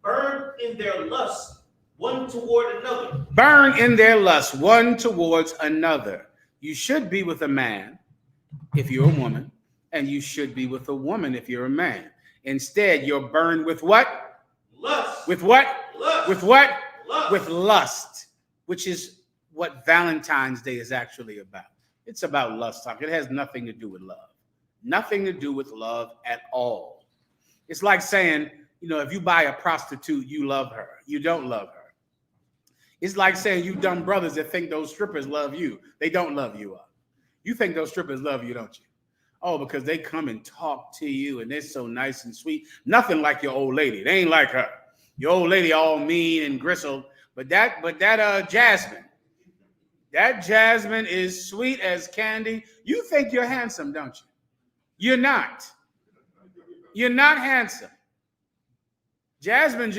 burn in their lust one toward another. Burn in their lust one towards another. You should be with a man if you're a woman, and you should be with a woman if you're a man. Instead, you're burned with what? Lust. With what? Lust. With what? Lust. With lust, which is what Valentine's Day is actually about. It's about lust talk. It has nothing to do with love. Nothing to do with love at all. It's like saying, if you buy a prostitute, you love her. You don't love her. It's like saying you dumb brothers that think those strippers love you. They don't love you. You think those strippers love you, don't you? Oh, because they come and talk to you and they're so nice and sweet. Nothing like your old lady. They ain't like her. Your old lady all mean and gristled. But that Jasmine is sweet as candy. You think you're handsome, don't you? You're not. You're not handsome. Jasmine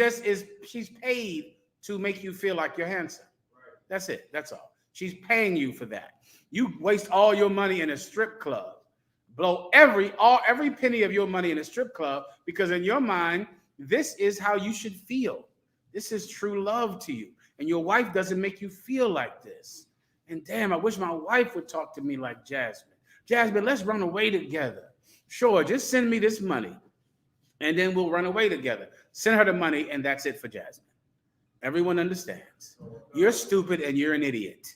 she's paid to make you feel like you're handsome. That's it. That's all. She's paying you for that. You waste all your money in a strip club. Blow every penny of your money in a strip club because in your mind, this is how you should feel. This is true love to you. And your wife doesn't make you feel like this. And damn, I wish my wife would talk to me like Jasmine. Jasmine, let's run away together. Sure, just send me this money and then we'll run away together. Send her the money and that's it for Jasmine. Everyone understands. You're stupid and you're an idiot.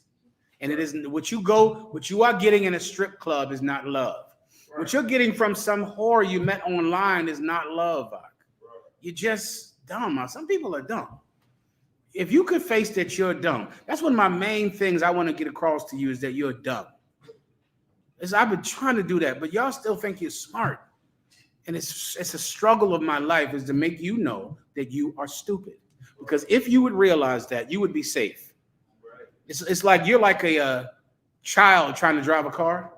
And it isn't what you are getting in a strip club is not love. What you're getting from some whore you met online is not love. You're just dumb. Some people are dumb. If you could face that you're dumb, that's one of my main things I want to get across to you is that you're dumb. I've been trying to do that, but y'all still think you're smart. And it's a struggle of my life is to make you know that you are stupid. Because if you would realize that, you would be safe. It's like you're like a child trying to drive a car.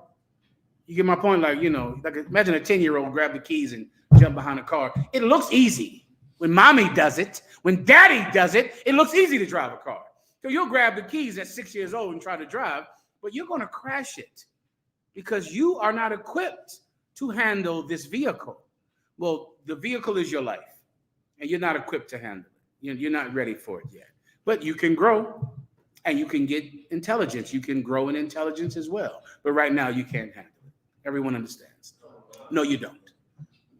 You get my point? Like imagine a 10-year-old grab the keys and jump behind a car. It looks easy. When mommy does it, when daddy does it, it looks easy to drive a car. So you'll grab the keys at 6 years old and try to drive, but you're going to crash it because you are not equipped to handle this vehicle. Well, the vehicle is your life, and you're not equipped to handle it. You're not ready for it yet. But you can grow, and you can get intelligence. You can grow in intelligence as well. But right now, you can't handle it. Everyone understands. No, you don't.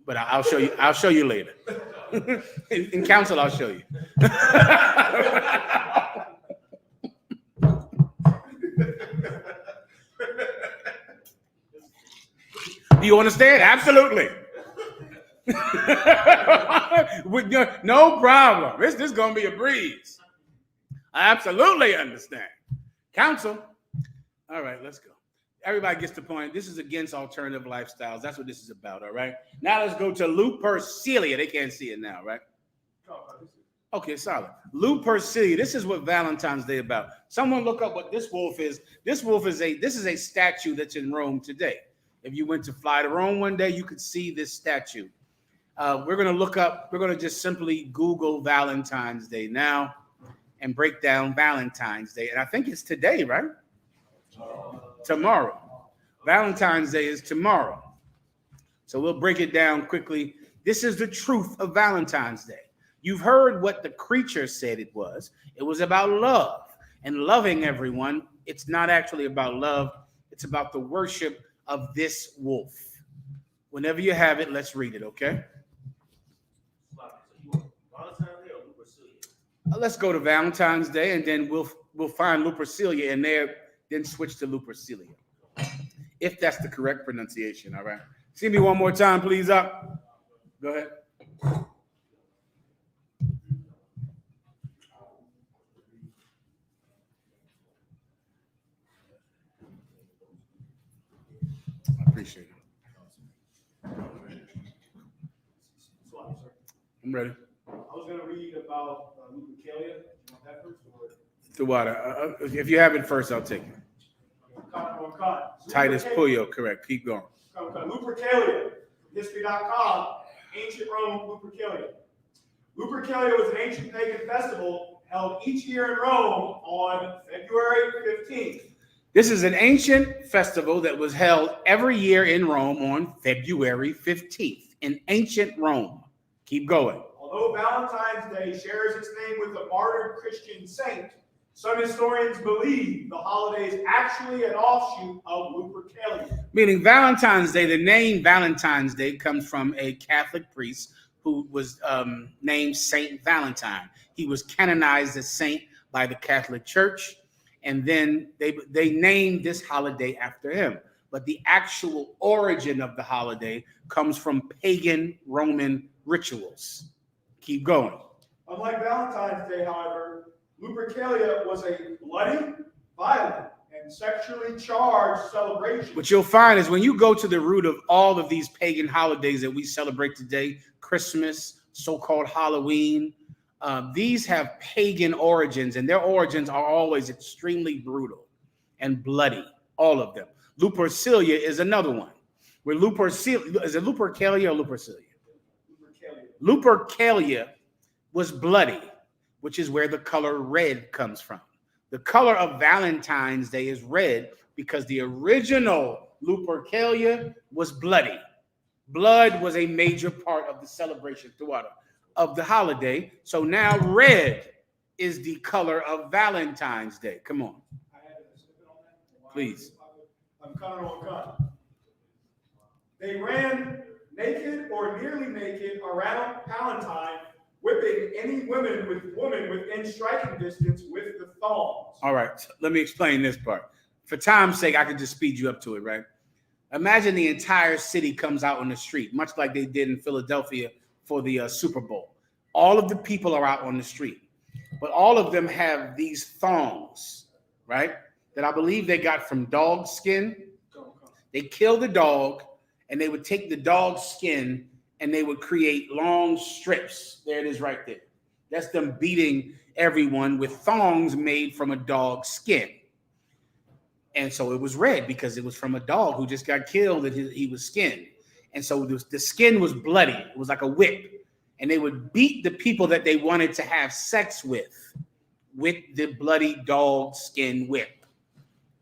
But I'll show you. I'll show you later. In council, I'll show you. Do you understand? Absolutely. No problem. This is going to be a breeze. I absolutely understand. Council. All right, let's go. Everybody gets the point. This is against alternative lifestyles. That's what this is about, all right? Now let's go to Lupercalia. They can't see it now, right? Okay, solid. Lupercalia. This is what Valentine's Day about. Someone look up what this wolf is. This is a statue that's in Rome today. If you went to fly to Rome one day, you could see this statue. We're going to just simply Google Valentine's Day now and break down Valentine's Day. And I think it's today, right? Tomorrow. Valentine's Day is tomorrow. So we'll break it down quickly. This is the truth of Valentine's Day. You've heard what the creature said it was. It was about love and loving everyone. It's not actually about love. It's about the worship of this wolf. Whenever you have it, let's read it, okay? Let's go to Valentine's Day, and then we'll find Lupercalia in there, then switch to Lupercalia, if that's the correct pronunciation. All right. See me one more time, please. Up. Go ahead. I appreciate it. I'm ready. I was going to read about Lupercalia. You want that first? The water. If you have it first, I'll take it. Titus Puyo, correct. Keep going. Lupercalia, history.com, ancient Rome, Lupercalia. Lupercalia was an ancient pagan festival held each year in Rome on February 15th. This is an ancient festival that was held every year in Rome on February 15th in ancient Rome. Keep going. Although Valentine's Day shares its name with the martyred Christian saint, some historians believe the holiday is actually an offshoot of Lupercalia. Meaning Valentine's Day, the name Valentine's Day comes from a Catholic priest who was named Saint Valentine. He was canonized as saint by the Catholic Church, and then they named this holiday after him. But the actual origin of the holiday comes from pagan Roman rituals. Keep going. Unlike Valentine's Day, however, Lupercalia was a bloody, violent, and sexually charged celebration. What you'll find is when you go to the root of all of these pagan holidays that we celebrate today, Christmas, so-called Halloween, these have pagan origins, and their origins are always extremely brutal and bloody, all of them. Lupercalia is another one. Where Lupercalia, is it Lupercalia or Lupercalia? Lupercalia was bloody, which is where the color red comes from. The color of Valentine's Day is red because the original Lupercalia was bloody. Blood was a major part of the celebration throughout of the holiday. So now red is the color of Valentine's Day. Come on. Please. I'm cutting on cut. They ran naked or nearly naked around Valentine, whipping any woman within striking distance with the thongs. All right, so let me explain this part. For time's sake, I could just speed you up to it, right? Imagine the entire city comes out on the street, much like they did in Philadelphia for the Super Bowl. All of the people are out on the street, but all of them have these thongs, right? That I believe they got from dog skin. They kill the dog, and they would take the dog skin and they would create long strips. There it is right there. That's them beating everyone with thongs made from a dog's skin. And so it was red because it was from a dog who just got killed and he was skinned. And so the skin was bloody. It was like a whip. And they would beat the people that they wanted to have sex with the bloody dog skin whip.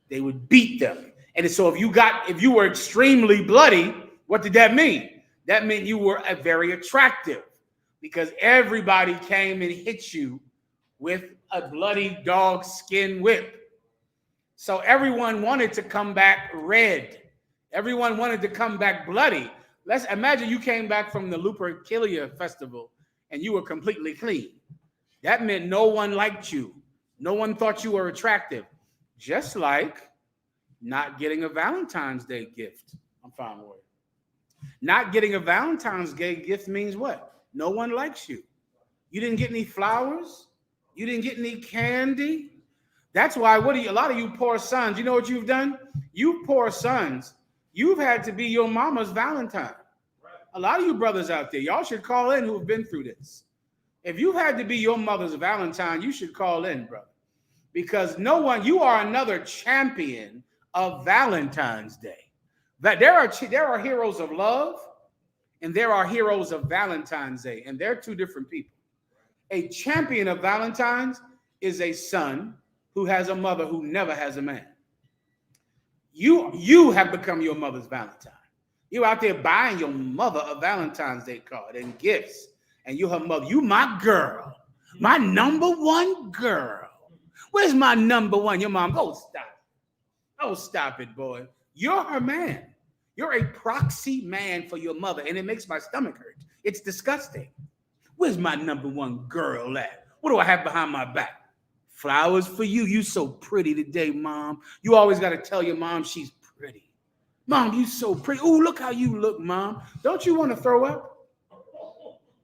They would beat them. And so if you were extremely bloody, what did that mean? That meant you were very attractive because everybody came and hit you with a bloody dog skin whip. So everyone wanted to come back red. Everyone wanted to come back bloody. Let's imagine you came back from the Lupercalia festival and you were completely clean. That meant no one liked you. No one thought you were attractive. Just like not getting a Valentine's Day gift. I'm fine with it. Not getting a Valentine's Day gift means what? No one likes you. You didn't get any flowers. You didn't get any candy. That's why a lot of you poor sons, you know what you've done? You poor sons, you've had to be your mama's Valentine. A lot of you brothers out there, y'all should call in who have been through this. If you've had to be your mother's Valentine, you should call in, brother. Because you are another champion of Valentine's Day. That there are heroes of love and there are heroes of Valentine's Day, and they're two different people. A champion of Valentine's is a son who has a mother who never has a man. You have become your mother's Valentine. You're out there buying your mother a Valentine's Day card and gifts, and you're her mother. You my girl, my number one girl. Where's my number one? Your mom, go stop. Oh, stop it, boy. You're her man. You're a proxy man for your mother, and it makes my stomach hurt. It's disgusting. Where's my number one girl at? What do I have behind my back? Flowers for you. You so pretty today, Mom. You always got to tell your mom she's pretty. Mom, you so pretty. Oh, look how you look, Mom. Don't you want to throw up?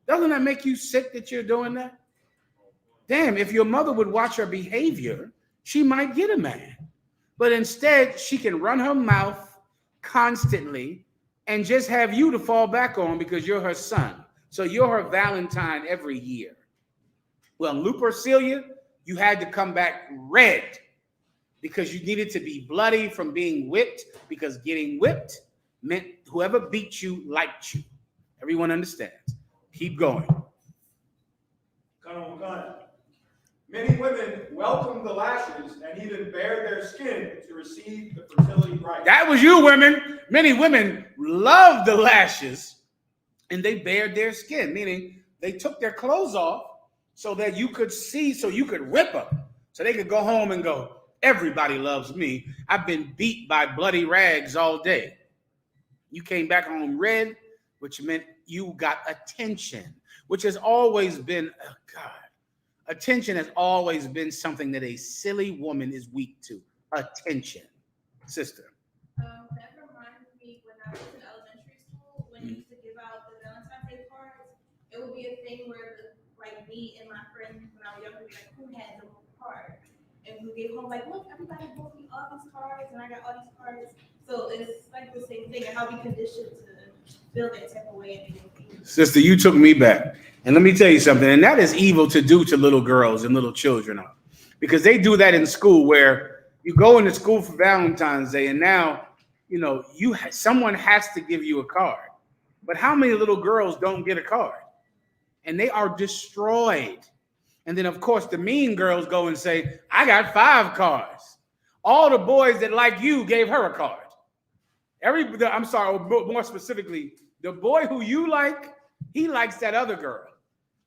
Doesn't that make you sick that you're doing that? Damn, if your mother would watch her behavior, she might get a man. But instead, she can run her mouth constantly and just have you to fall back on because you're her son. So you're her Valentine every year. Well, Lupercilia, you had to come back red because you needed to be bloody from being whipped, because getting whipped meant whoever beat you liked you. Everyone understands. Keep going. Come on. Many women welcome the lashes and even bare their skin to receive the fertility rite. That was you, women. Many women love the lashes and they bared their skin, meaning they took their clothes off so that you could see, so you could whip them, so they could go home and go, everybody loves me. I've been beat by bloody rags all day. You came back home red, which meant you got attention, which has always been, oh God, attention has always been something that a silly woman is weak to. Attention. Sister. That reminds me when I was in elementary school, when you used to give out the Valentine's Day cards, it would be a thing where, like, me and my friends when I was younger, would be like, who had the most cards? And we gave home, like, look, everybody bought me all these cards, and I got all these cards. So it's like the same thing, and how we conditioned to feel that type of way. Sister, you took me back. And let me tell you something, and that is evil to do to little girls and little children, because they do that in school where you go into school for Valentine's Day, and now, you know, someone has to give you a card. But how many little girls don't get a card? And they are destroyed. And then, of course, the mean girls go and say, I got 5 cards. All the boys that like you gave her a card. I'm sorry, more specifically, the boy who you like, he likes that other girl.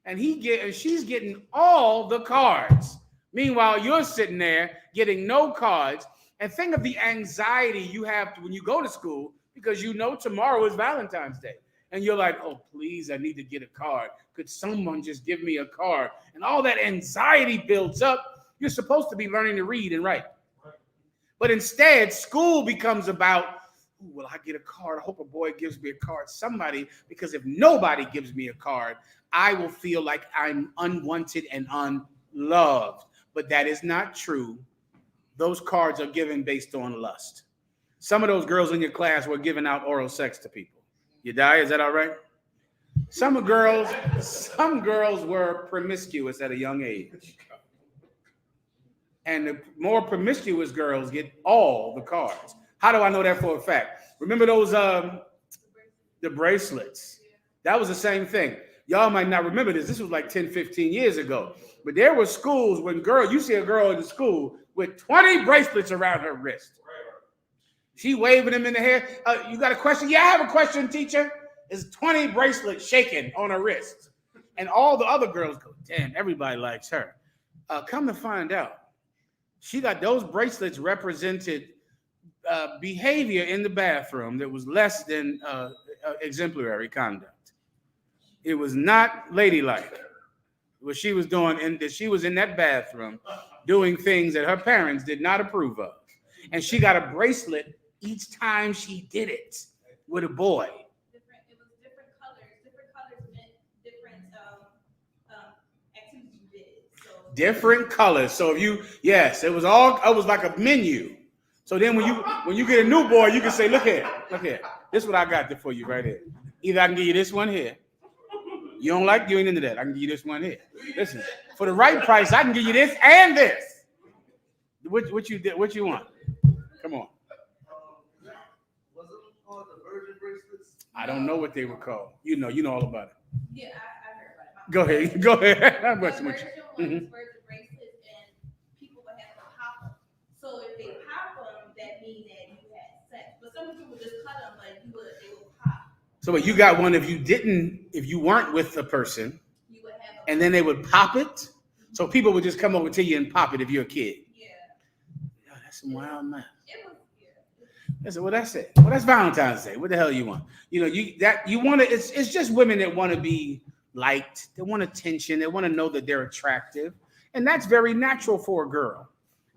And she's getting all the cards. Meanwhile, you're sitting there getting no cards. And think of the anxiety you have when you go to school, because you know tomorrow is Valentine's Day. And you're like, oh, please, I need to get a card. Could someone just give me a card? And all that anxiety builds up. You're supposed to be learning to read and write. But instead, school becomes about, will I get a card? I hope a boy gives me a card. Somebody, because if nobody gives me a card, I will feel like I'm unwanted and unloved. But that is not true. Those cards are given based on lust. Some of those girls in your class were giving out oral sex to people. You die? Is that all right? Some girls were promiscuous at a young age. And the more promiscuous girls get all the cards. How do I know that for a fact? Remember those the bracelets? That was the same thing. Y'all might not remember this. This was like 10, 15 years ago. But there were schools when you see a girl in the school with 20 bracelets around her wrist. She waving them in the hair. You got a question? Yeah, I have a question, teacher. Is 20 bracelets shaking on her wrist. And all the other girls go, damn, everybody likes her. Come to find out, she got those bracelets represented behavior in the bathroom that was less than exemplary conduct. It was not ladylike what she was doing, and that she was in that bathroom doing things that her parents did not approve of. And she got a bracelet each time she did it with a boy. It was different colors. Different colors meant different activities you did. So. Different colors. So it was like a menu. So then when you get a new boy, you can say, look here. This is what I got for you right here. Either I can give you this one here. You don't like, you ain't into that. I can give you this one here. Listen, for the right price, I can give you this and this. What you want? Come on. Was it called the virgin bracelets? I don't know what they were called. You know all about it. Yeah, I heard about it. Go ahead. Go ahead. I'm The messing with version you. ones were the bracelets, and people would have to pop them. So if they pop them, that means that you had sex. But some people would just cut them, but they would pop. So you got one if you weren't with the person, You would have and then they would pop it. So people would just come over to you and pop it if you're a kid. Yeah. Yo, that's some wild man. It was, I said, well, that's it. Well, that's Valentine's Day. What the hell you want? You know, you want to. It's just women that want to be liked. They want attention. They want to know that they're attractive, and that's very natural for a girl.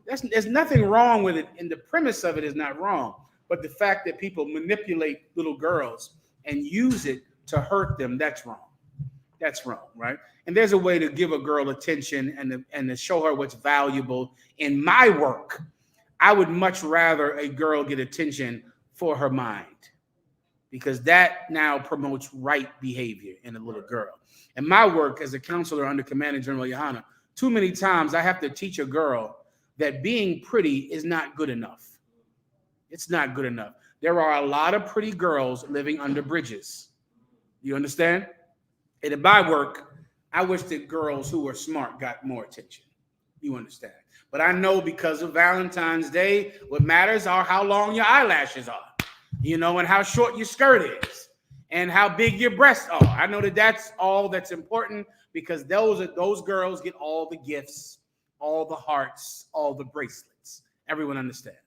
There's nothing wrong with it, and the premise of it is not wrong. But the fact that people manipulate little girls and use it to hurt them, that's wrong. That's wrong, right? And there's a way to give a girl attention and to show her what's valuable. In my work, I would much rather a girl get attention for her mind, because that now promotes right behavior in a little girl. In my work as a counselor under Commander General Yohana, too many times I have to teach a girl that being pretty is not good enough. It's not good enough. There are a lot of pretty girls living under bridges. You understand? And in my work, I wish that girls who are smart got more attention. You understand? But I know because of Valentine's Day, what matters are how long your eyelashes are, you know, and how short your skirt is, and how big your breasts are. I know that that's all that's important, because those girls get all the gifts, all the hearts, all the bracelets. Everyone understands.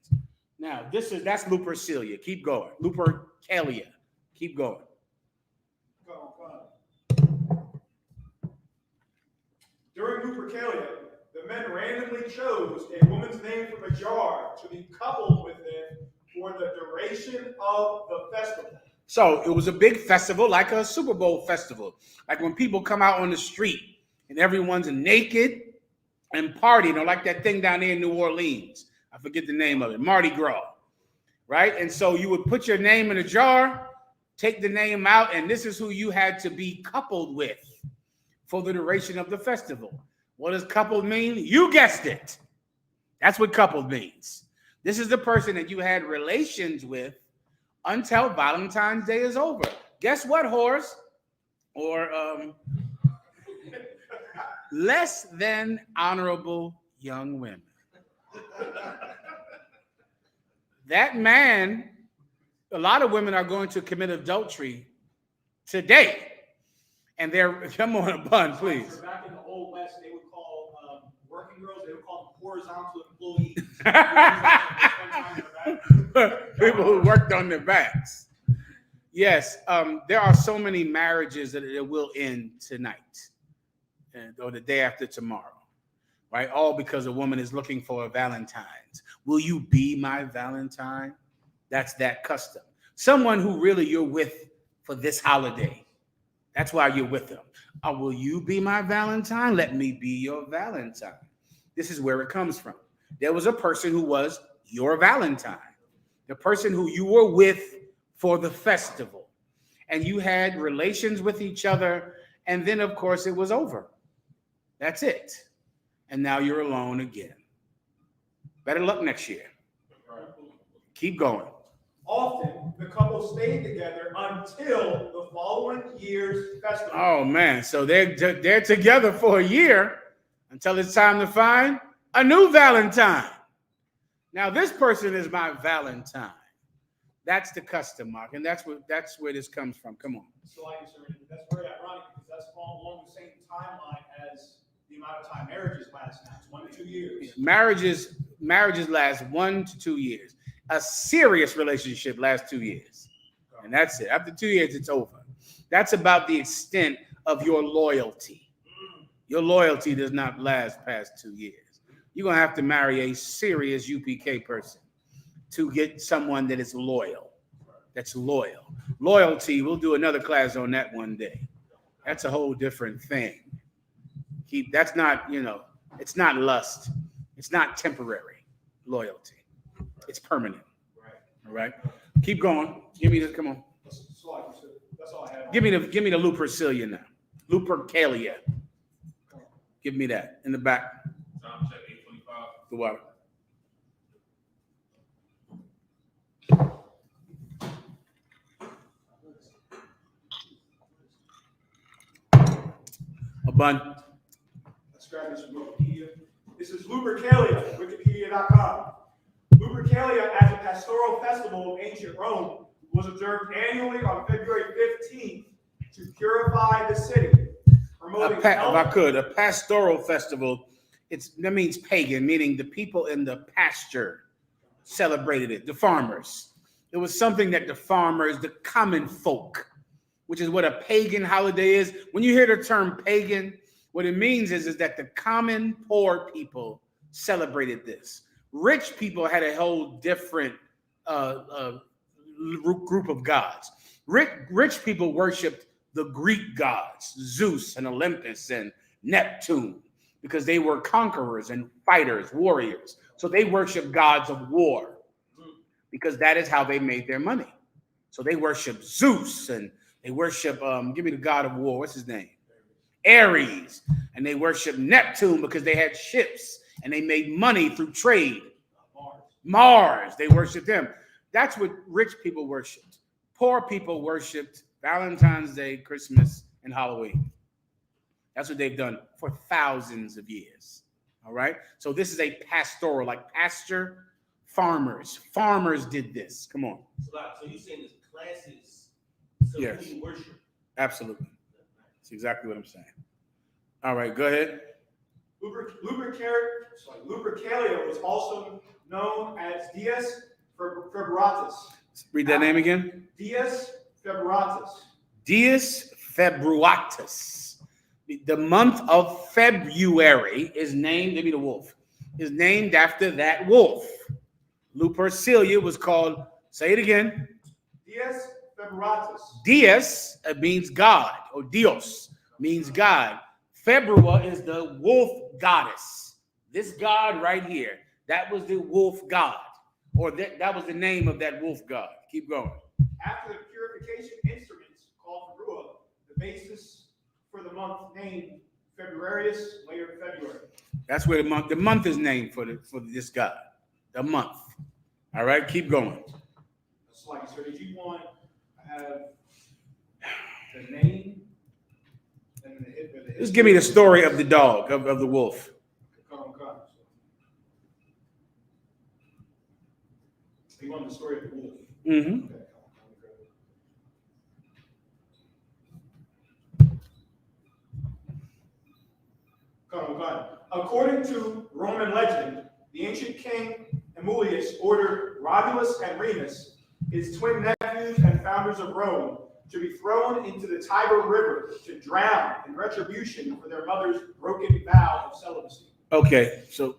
Now, that's Lupercalia. Keep going. Lupercalia. Keep going. Go on. During Lupercalia, the men randomly chose a woman's name from a jar to be coupled with them for the duration of the festival. So it was a big festival, like a Super Bowl festival. Like when people come out on the street and everyone's naked and partying, or like that thing down there in New Orleans. I forget the name of it, Mardi Gras, right? And so you would put your name in a jar, take the name out, and this is who you had to be coupled with for the duration of the festival. What does coupled mean? You guessed it. That's what coupled means. This is the person that you had relations with until Valentine's Day is over. Guess what, whores? Or less than honorable young women. That man, a lot of women are going to commit adultery today. And come on, a bun, please. Back in the Old West, they would call working girls, they would call them horizontal employees. People who worked on their backs. Yes, there are so many marriages that it will end tonight or the day after tomorrow, right? All because a woman is looking for a Valentine's. Will you be my Valentine? That's that custom. Someone who really you're with for this holiday. That's why you're with them. Will you be my Valentine? Let me be your Valentine. This is where it comes from. There was a person who was your Valentine, the person who you were with for the festival, and you had relations with each other, and then, of course, it was over. That's it. And now you're alone again. Better luck next year. Keep going. Often, the couple stayed together until the following year's festival. Oh, man. So they're together for a year until it's time to find a new Valentine. Now, this person is my Valentine. That's the custom, Mark, and that's where this comes from. Come on. So, like you said, that's very ironic because that's along the same timeline as the amount of time marriages last now. It's 1 to 2 years. Marriages last 1 to 2 years. A serious relationship lasts 2 years, and that's it. After 2 years, it's over. That's about the extent of your loyalty. Your loyalty does not last past 2 years. You're gonna have to marry a serious UPK person to get someone that is loyal. That's loyal. Loyalty, we'll do another class on that one day. That's a whole different thing. That's not, it's not lust. It's not temporary loyalty. It's permanent. All right. Keep going. Give me this. Come on. That's all I have. Give me the Lupercalia now. Lupercalia. Give me that in the back. Time check 8:25. The water. bun. Let's grab this from Wikipedia. This is Lupercalia, Wikipedia.com. Lupercalia, as a pastoral festival of ancient Rome, was observed annually on February 15th to purify the city, promoting If I could, a pastoral festival, that means pagan, meaning the people in the pasture celebrated it, the farmers. It was something that the farmers, the common folk, which is what a pagan holiday is. When you hear the term pagan, what it means is that the common poor people celebrated this. Rich people had a whole different group of gods. Rich people worshipped the Greek gods, Zeus and Olympus and Neptune, because they were conquerors and fighters, warriors. So they worship gods of war because that is how they made their money. So they worship Zeus and they worship, give me the god of war, what's his name? Ares. And they worship Neptune because they had ships and they made money through trade. Mars, they worshiped them. That's what rich people worshiped. Poor people worshiped Valentine's Day, Christmas, and Halloween. That's what they've done for thousands of years. All right. So this is a pastoral, like pasture, farmers. Farmers did this. Come on. So you're saying there's classes to Yes. who you worship? Absolutely. That's exactly what I'm saying. All right, go ahead. Lupercalia was also known as Dies Februatus. Read that name again. Dies Februatus. Dies Februatus. The month of February is named, give me the wolf, is named after that wolf. Lupercalia was called, say it again. Dies Februatus. Dies means God, or Dios means God. Februa is the wolf goddess. This god right here, that was the wolf god, or that was the name of that wolf god. Keep going. After the purification instruments called Februa, the basis for the month named Februarius, later February. That's where the month is named for this god. The month. All right, keep going. That's like, so did you want to have the name and the history? Just give me the story of the dog, of the wolf. You want the story of the wolf? Mm-hmm. According to Roman legend, the ancient king Amulius ordered Romulus and Remus, his twin nephews and founders of Rome, to be thrown into the Tiber River to drown in retribution for their mother's broken vow of celibacy. Okay, so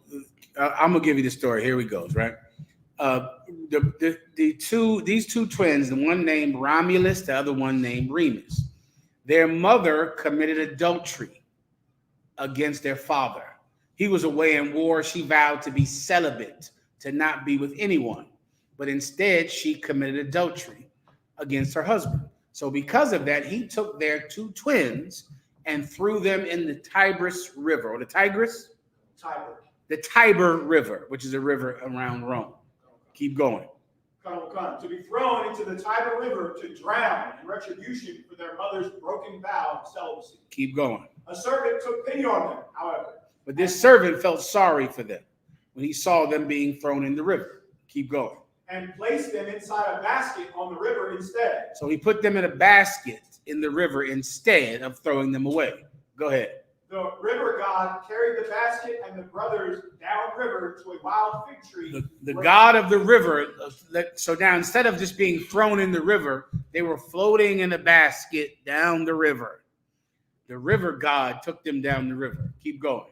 I'm gonna give you the story. Here we go, right? These two twins, the one named Romulus, the other one named Remus. Their mother committed adultery against their father. He was away in war. She vowed to be celibate, to not be with anyone. But instead, she committed adultery against her husband. So because of that, he took their two twins and threw them in the Tigris River, or the Tigris? Tiber. The Tiber River, which is a river around Rome. Keep going. To be thrown into the Tiber River to drown in retribution for their mother's broken vow of celibacy. Keep going. A servant took pity on them, however. But this servant felt sorry for them when he saw them being thrown in the river. Keep going. And placed them inside a basket on the river instead. So he put them in a basket in the river instead of throwing them away. Go ahead. The river god carried the basket and the brothers downriver to a wild fig tree. The god of the river. So now instead of just being thrown in the river, they were floating in a basket down the river. The river god took them down the river. Keep going.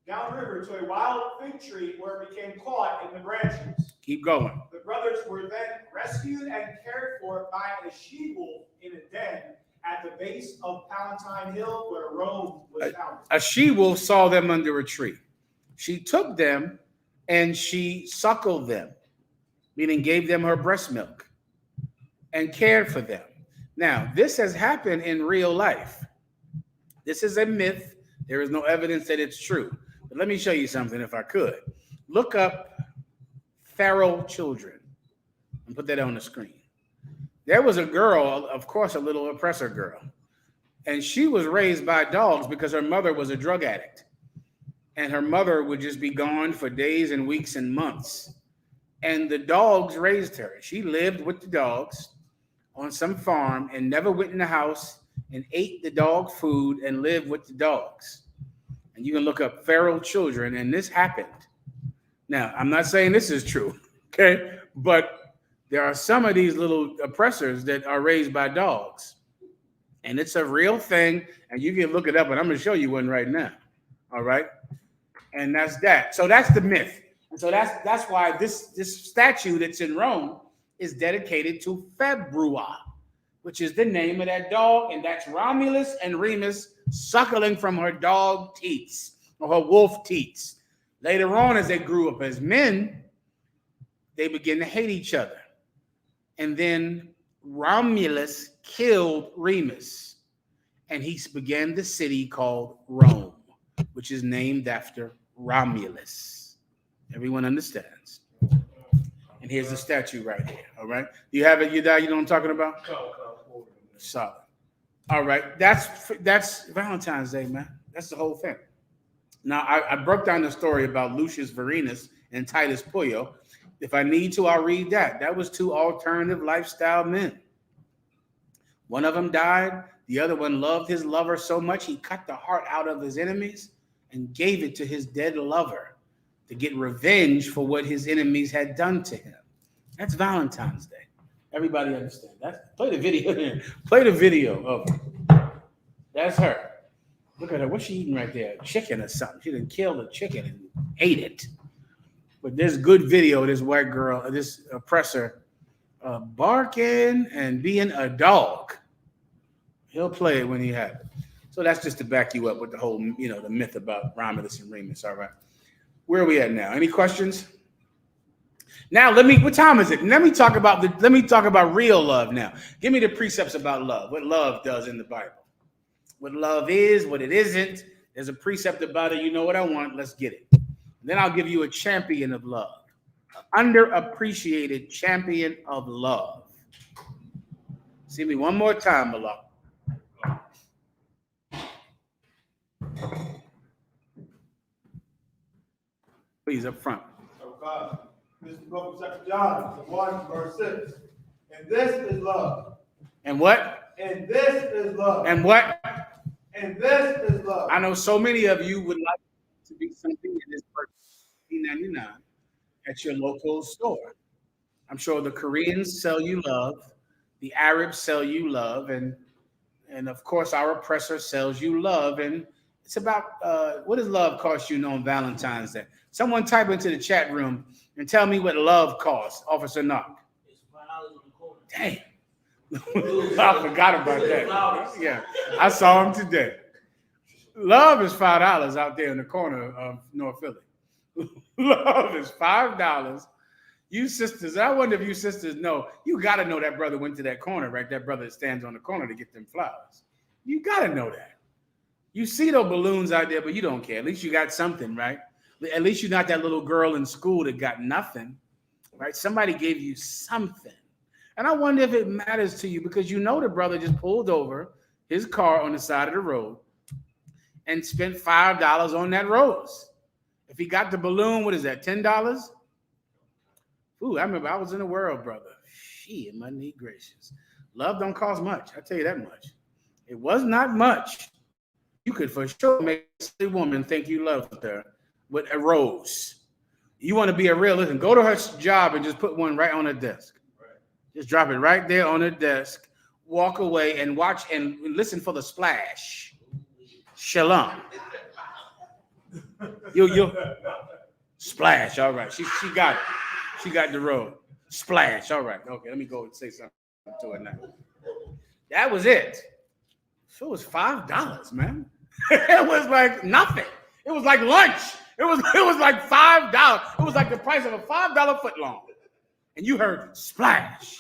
Downriver to a wild fig tree where it became caught in the branches. Keep going. The brothers were then rescued and cared for by a she-wolf in a den at the base of Palatine Hill where Rome was founded. A she-wolf saw them under a tree. She took them and she suckled them, meaning gave them her breast milk and cared for them. Now, this has happened in real life. This is a myth. There is no evidence that it's true. But let me show you something if I could. Look up feral children and put that on the screen. There was a girl, of course, a little oppressor girl, And she was raised by dogs because her mother was a drug addict. And her mother would just be gone for days and weeks and months. And the dogs raised her. She lived with the dogs on some farm and never went in the house and ate the dog food and lived with the dogs. And you can look up feral children, and this happened. Now, I'm not saying this is true, okay? But there are some of these little oppressors that are raised by dogs. And it's a real thing, and you can look it up, and I'm going to show you one right now. All right? And that's that. So that's the myth. And so that's why this statue that's in Rome is dedicated to Februa, which is the name of that dog, and that's Romulus and Remus suckling from her dog teats or her wolf teats. Later on, as they grew up as men, they began to hate each other. And then Romulus killed Remus, and he began the city called Rome, which is named after Romulus. Everyone understands. And here's the statue right here. All right. Do you have it? You know what I'm talking about? Solid. All right. That's Valentine's Day, man. That's the whole thing. Now, I broke down the story about Lucius Vorenus and Titus Puyo. If I need to, I'll read that. That was two alternative lifestyle men. One of them died. The other one loved his lover so much he cut the heart out of his enemies and gave it to his dead lover to get revenge for what his enemies had done to him. That's Valentine's Day. Everybody understand that? Play the video here. Play the video of her. That's her. Look at her. What's she eating right there? Chicken or something. She done killed a chicken and ate it. But there's good video of this white girl, this oppressor, barking and being a dog. He'll play it when he has it. So that's just to back you up with the whole, the myth about Romulus and Remus. All right. Where are we at now? Any questions? Now what time is it? Let me talk about real love now. Give me the precepts about love, what love does in the Bible. What love is, what it isn't. There's a precept about it. You know what I want. Let's get it. Then I'll give you a champion of love, an underappreciated champion of love. See me one more time, beloved. Please, up front. Oh God, this is the book of 2 John, 1 verse 6. And this is love. And what? And this is love. And what? And this is love. I know so many of you would like to be something that is $14.99 at your local store. I'm sure the Koreans sell you love, the Arabs sell you love, and of course our oppressor sells you love. And it's about what does love cost you on Valentine's Day? Someone type into the chat room and tell me what love costs, Officer Knock. It's $5 on the corner. Damn. I forgot about that. Yeah, I saw him today. Love is $5 out there in the corner of North Philly. Love is $5. You sisters, I wonder if you sisters know, you got to know that brother went to that corner, right? That brother that stands on the corner to get them flowers. You got to know that. You see those balloons out there, but you don't care. At least you got something, right? At least you're not that little girl in school that got nothing, right? Somebody gave you something. And I wonder if it matters to you because you know the brother just pulled over his car on the side of the road and spent $5 on that rose. If he got the balloon, what is that, $10? Ooh, I remember I was in the world, brother. Shit, my knee gracious. Love don't cost much. I tell you that much. It was not much. You could for sure make a woman think you loved her with a rose. You want to be a realist, go to her job and just put one right on her desk. Right. Just drop it right there on her desk. Walk away and watch and listen for the splash. Shalom. You splash. All right. She got it. She got the road. Splash. All right. Okay, let me go and say something to her now. That was it. So it was $5, man. It was like nothing. It was like lunch. It was like $5. It was like the price of a $5 footlong. And you heard splash.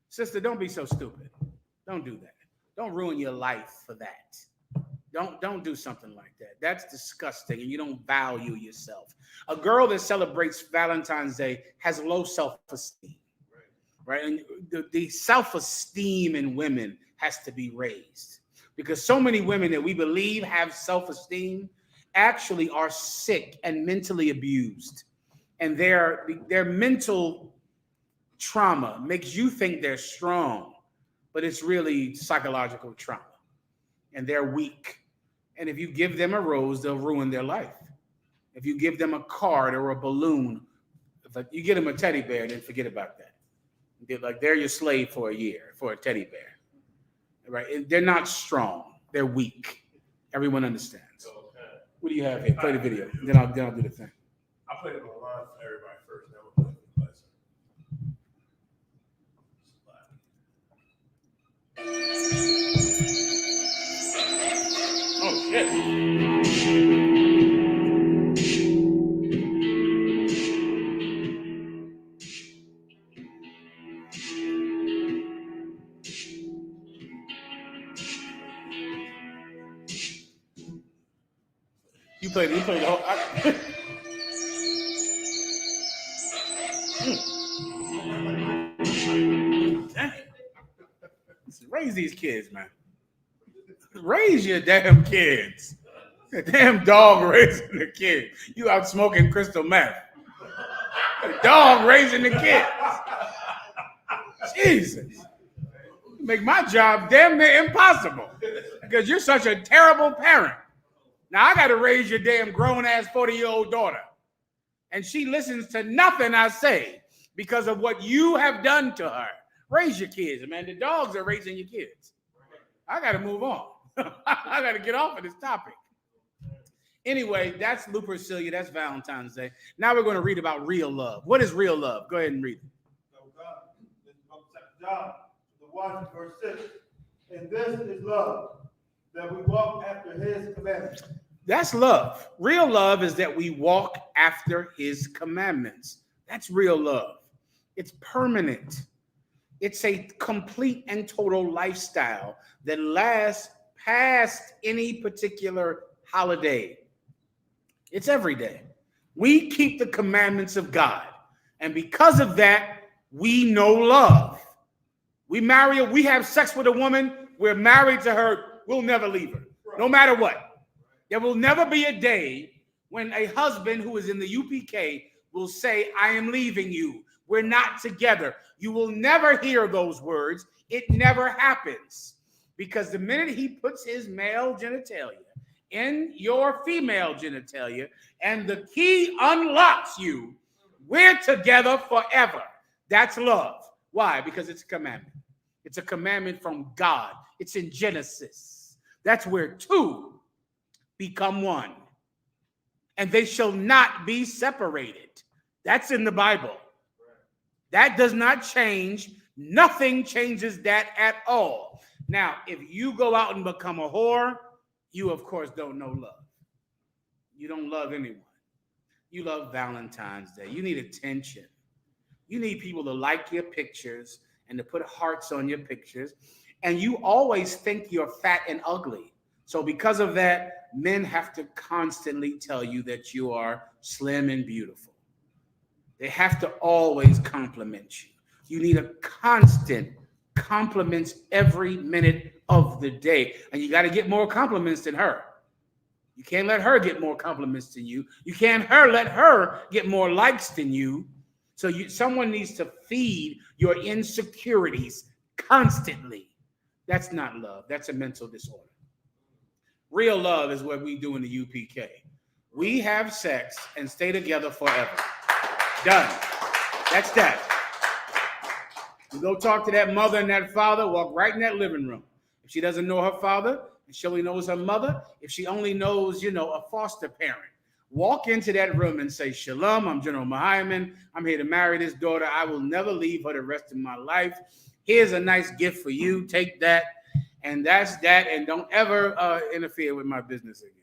Sister, don't be so stupid. Don't do that. Don't ruin your life for that. Don't do something like that. That's disgusting, and you don't value yourself. A girl that celebrates Valentine's Day has low self-esteem, right? And the self-esteem in women has to be raised. because so many women that we believe have self-esteem actually are sick and mentally abused. And their mental trauma makes you think they're strong, but it's really psychological trauma. And they're weak. And if you give them a rose, they'll ruin their life. If you give them a card or a balloon, if you get them a teddy bear, then forget about that. They're your slave for a year for a teddy bear, right? They're not strong. They're weak. Everyone understands. What do you have here? Play the video. Then I'll do the thing. I played it online for everybody first. Then we'll play the lesson. Oh shit. You played the whole. Raise these kids, man. Raise your damn kids. A damn dog raising the kid. You out smoking crystal meth. A dog raising the kids. Jesus. You make my job damn near impossible because you're such a terrible parent. Now I got to raise your damn grown-ass 40-year-old daughter. And she listens to nothing I say because of what you have done to her. Raise your kids, man. The dogs are raising your kids. I got to move on. I got to get off of this topic. Anyway, that's Lupercilia. That's Valentine's Day. Now we're going to read about real love. What is real love? Go ahead and read it. So God, this is from John, the 1, verse 6. And this is love, that we walk after his commandments. That's love. Real love is that we walk after his commandments. That's real love. It's permanent. It's a complete and total lifestyle that lasts past any particular holiday. It's every day. We keep the commandments of God. And because of that, we know love. We have sex with a woman, we're married to her, we'll never leave her, no matter what. There will never be a day when a husband who is in the UPK will say, I am leaving you. We're not together. You will never hear those words. It never happens. Because the minute he puts his male genitalia in your female genitalia and the key unlocks you, we're together forever. That's love. Why? Because it's a commandment. It's a commandment from God. It's in Genesis. That's where two become one. And they shall not be separated. That's in the Bible. That does not change. Nothing changes that at all. Now, if you go out and become a whore, you, of course, don't know love. You don't love anyone. You love Valentine's Day. You need attention. You need people to like your pictures and to put hearts on your pictures. And you always think you're fat and ugly. So because of that, men have to constantly tell you that you are slim and beautiful. They have to always compliment you. You need a constant compliments every minute of the day. And you got to get more compliments than her. You can't let her get more compliments than you. You can't let her get more likes than you. So someone needs to feed your insecurities constantly. That's not love. That's a mental disorder. Real love is what we do in the UPK. We have sex and stay together forever. Done. That's that. You go talk to that mother and that father, walk right in that living room. If she doesn't know her father, and she only knows her mother, if she only knows, a foster parent, walk into that room and say, Shalom, I'm General Mahaiman. I'm here to marry this daughter. I will never leave her the rest of my life. Here's a nice gift for you. Take that. And that's that. And don't ever interfere with my business again.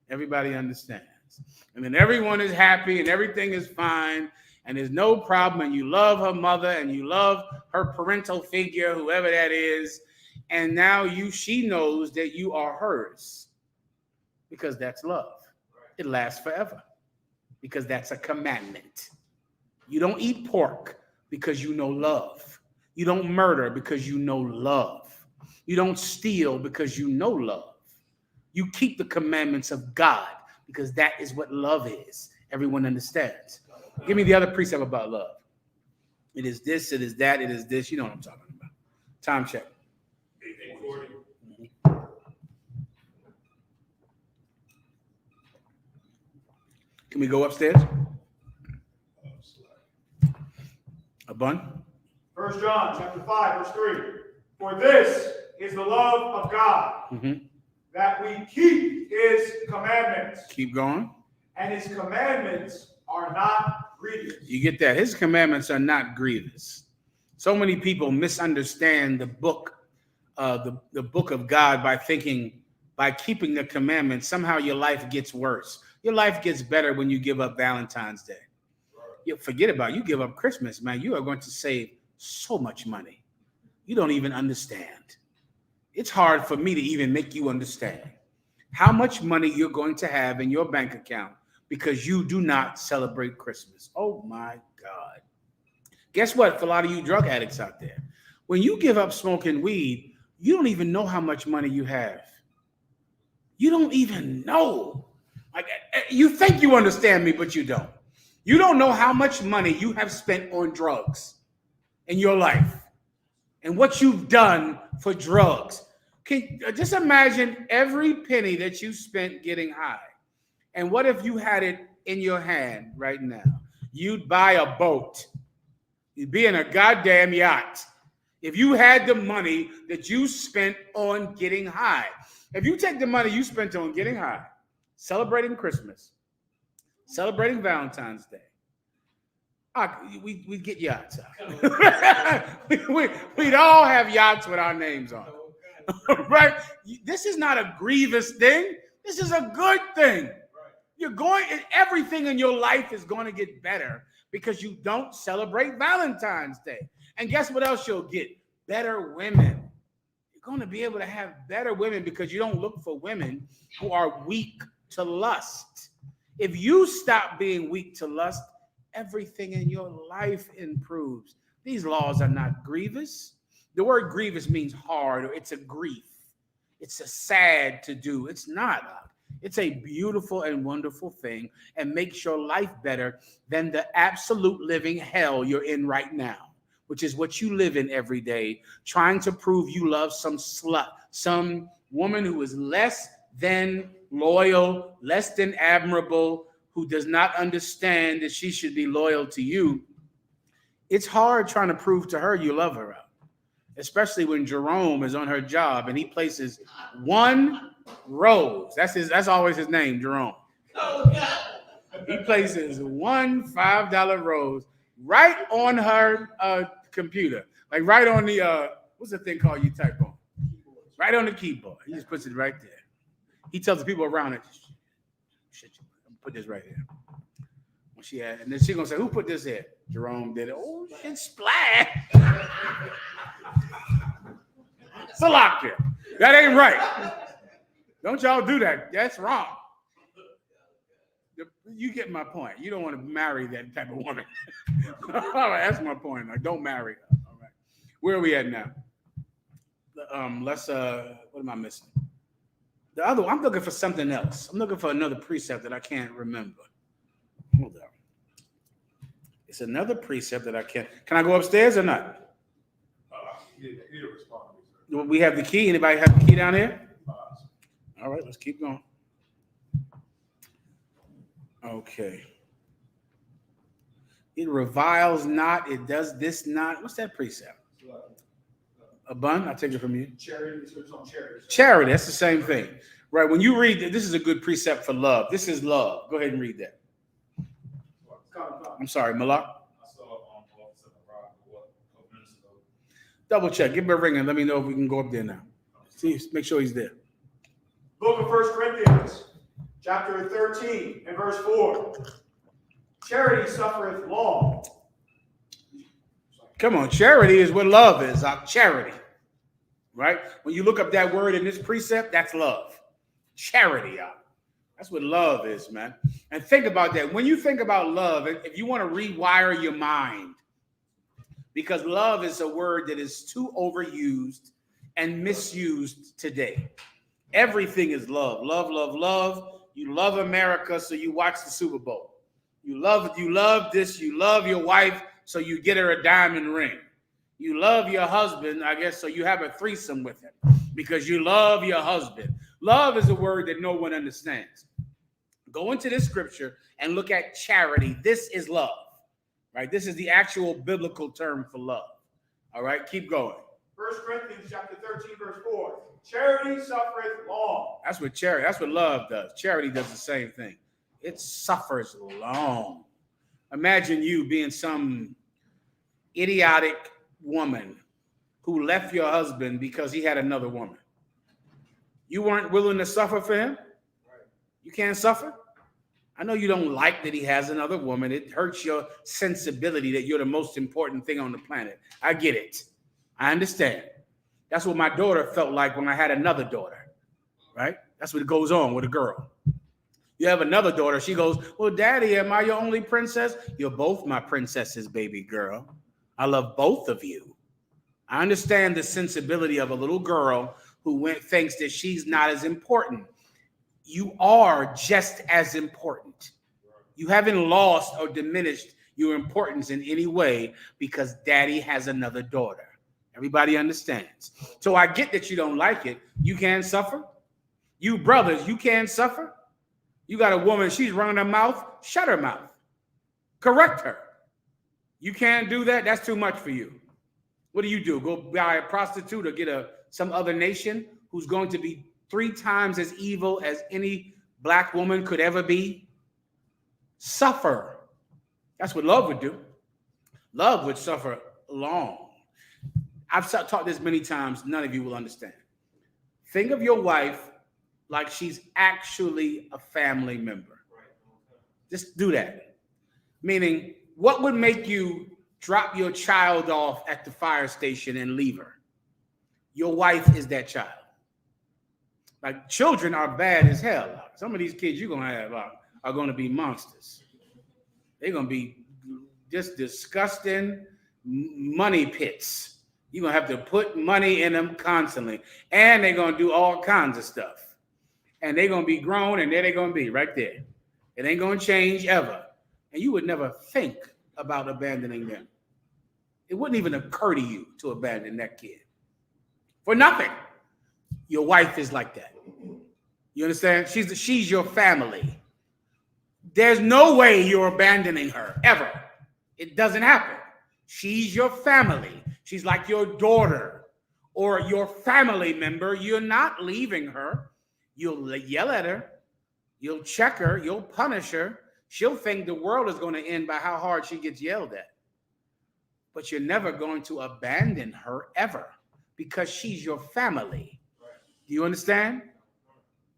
Everybody understands. And then everyone is happy and everything is fine. And there's no problem. And you love her mother and you love her parental figure, whoever that is. And now she knows that you are hers. Because that's love. It lasts forever. Because that's a commandment. You don't eat pork because you know love. You don't murder because you know love. You don't steal because you know love. You keep the commandments of God because that is what love is. Everyone understands. Give me the other precept about love. It is this, it is that, it is this. You know what I'm talking about. Time check. 8:40. Can we go upstairs? A bun? 1 John chapter 5, verse 3. For this is the love of God, that we keep his commandments. Keep going. And his commandments are not grievous. You get that? His commandments are not grievous. So many people misunderstand the book, the book of God by thinking by keeping the commandments, somehow your life gets worse. Your life gets better when you give up Valentine's Day. You forget about it. You give up Christmas, man. You are going to save so much money. You don't even understand. It's hard for me to even make you understand how much money you're going to have in your bank account because you do not celebrate Christmas. Oh my God. Guess what? For a lot of you drug addicts out there, when you give up smoking weed, you don't even know how much money you have. You don't even know. Like, you think you understand me, but you don't. You don't know how much money you have spent on drugs in your life and what you've done for drugs. Can just imagine every penny that you spent getting high. And what if you had it in your hand right now? You'd buy a boat. You'd be in a goddamn yacht. If you had the money that you spent on getting high. If you take the money you spent on getting high, celebrating Christmas, celebrating Valentine's Day, we'd get yachts out. We'd all have yachts with our names on it. Right? This is not a grievous thing. This is a good thing. You're going, everything in your life is going to get better because you don't celebrate Valentine's Day. And guess what else you'll get? Better women. You're going to be able to have better women because you don't look for women who are weak to lust. If you stop being weak to lust, everything in your life improves. These laws are not grievous. The word grievous means hard, or it's a grief. It's a sad to do. It's not. It's a beautiful and wonderful thing and makes your life better than the absolute living hell you're in right now, which is what you live in every day, trying to prove you love some slut, some woman who is less than loyal, less than admirable, who does not understand that she should be loyal to you. It's hard trying to prove to her you love her out, especially when Jerome is on her job and he places one rose. That's always his name, Jerome. He places one $5 rose right on her computer, like right on the what's the thing called you type on? Right on the keyboard. He just puts it right there. He tells the people around it, shit, put this right here. When she had, and then she's gonna say, who put this here? Jerome did it. Oh shit, splash. Salaka. That ain't right. Don't y'all do that. That's wrong. You get my point. You don't want to marry that type of woman. All right, that's my point. Like, don't marry her. All right. Where are we at now? What am I missing? The other one, I'm looking for something else. I'm looking for another precept that I can't remember. Hold on. It's another precept that I can't. Can I go upstairs or not? We have the key. Anybody have the key down here? All right, let's keep going. Okay. It reviles not. It does this not. What's that precept? A bun? I'll take it from you. Charity. Charity. That's the same thing. Right. When you read this is a good precept for love. This is love. Go ahead and read that. I'm sorry, Malak. Double check. Give him a ring and let me know if we can go up there now. See, make sure he's there. Book of 1 Corinthians, chapter 13 and verse 4. Charity suffereth long. Come on, charity is what love is. Charity, right? When you look up that word in this precept, that's love. Charity, that's what love is, man. And think about that. When you think about love, if you want to rewire your mind, because love is a word that is too overused and misused today. Everything is love, love, love, love. You love America, so you watch the Super Bowl. You love this, you love your wife, so you get her a diamond ring. You love your husband, I guess, so you have a threesome with him because you love your husband. Love is a word that no one understands. Go into this scripture and look at charity. This is love, right? This is the actual biblical term for love. All right, keep going. 1 Corinthians chapter 13, verse 4. Charity suffereth long. That's what love does. Charity does the same thing. It suffers long. Imagine you being some idiotic woman who left your husband because he had another woman. You weren't willing to suffer for him? You can't suffer? I know you don't like that he has another woman. It hurts your sensibility that you're the most important thing on the planet. I get it. I understand. That's what my daughter felt like when I had another daughter, right? That's what goes on with a girl. You have another daughter. She goes, well, Daddy, am I your only princess? You're both my princesses, baby girl. I love both of you. I understand the sensibility of a little girl who thinks that she's not as important. You are just as important. You haven't lost or diminished your importance in any way because Daddy has another daughter. Everybody understands. So I get that you don't like it. You can suffer. You brothers, you can suffer. You got a woman, she's running her mouth. Shut her mouth. Correct her. You can't do that. That's too much for you. What do? Go buy a prostitute or get some other nation who's going to be 3 times as evil as any black woman could ever be? Suffer. That's what love would do. Love would suffer long. I've taught this many times. None of you will understand. Think of your wife like she's actually a family member. Just do that. Meaning, what would make you drop your child off at the fire station and leave her? Your wife is that child. Like, children are bad as hell. Some of these kids you're going to have are going to be monsters. They're going to be just disgusting money pits. You're going to have to put money in them constantly. And they're going to do all kinds of stuff. And they're going to be grown, and there they're going to be right there. It ain't going to change ever. And you would never think about abandoning them. It wouldn't even occur to you to abandon that kid. For nothing. Your wife is like that. You understand? She's your family. There's no way you're abandoning her, ever. It doesn't happen. She's your family. She's like your daughter or your family member. You're not leaving her. You'll yell at her. You'll check her. You'll punish her. She'll think the world is going to end by how hard she gets yelled at. But you're never going to abandon her ever because she's your family. Do you understand?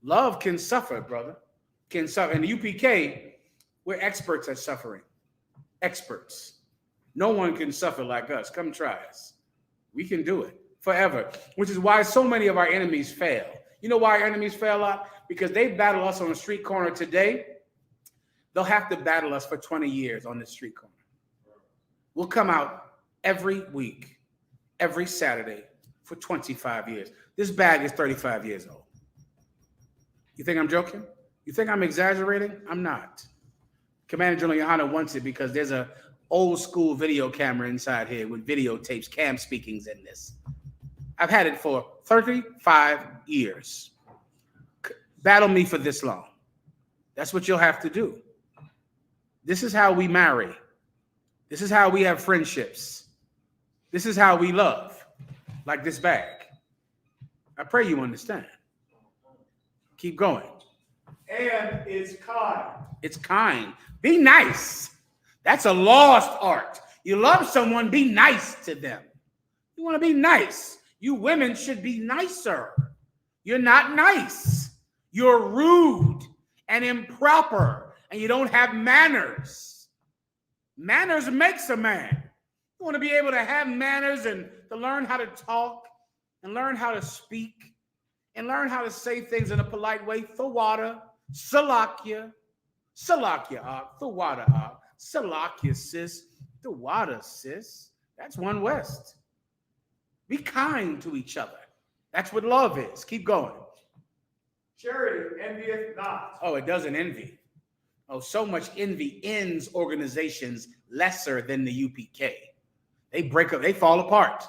Love can suffer, brother. Can suffer. In the UPK, we're experts at suffering. Experts. No one can suffer like us. Come try us. We can do it forever, which is why so many of our enemies fail. You know why our enemies fail a lot? Because they battle us on the street corner today. They'll have to battle us for 20 years on the street corner. We'll come out every week, every Saturday for 25 years. This bag is 35 years old. You think I'm joking? You think I'm exaggerating? I'm not. Commander General Johanna wants it because there's a old school video camera inside here with videotapes, cam speakings in this. I've had it for 35 years. Battle me for this long. That's what you'll have to do. This is how we marry. This is how we have friendships. This is how we love, like this bag. I pray you understand. Keep going. And it's kind. It's kind. Be nice. That's a lost art. You love someone, be nice to them. You want to be nice. You women should be nicer. You're not nice. You're rude and improper, and you don't have manners. Manners makes a man. You want to be able to have manners and to learn how to talk and learn how to speak and learn how to say things in a polite way. Thawada, Salakia, Thawada, Salakia, sis, Thawada, sis. That's one West. Be kind to each other. That's what love is. Keep going. Charity envieth not. Oh, it doesn't envy. Oh, so much envy ends organizations lesser than the UPK. They break up, they fall apart.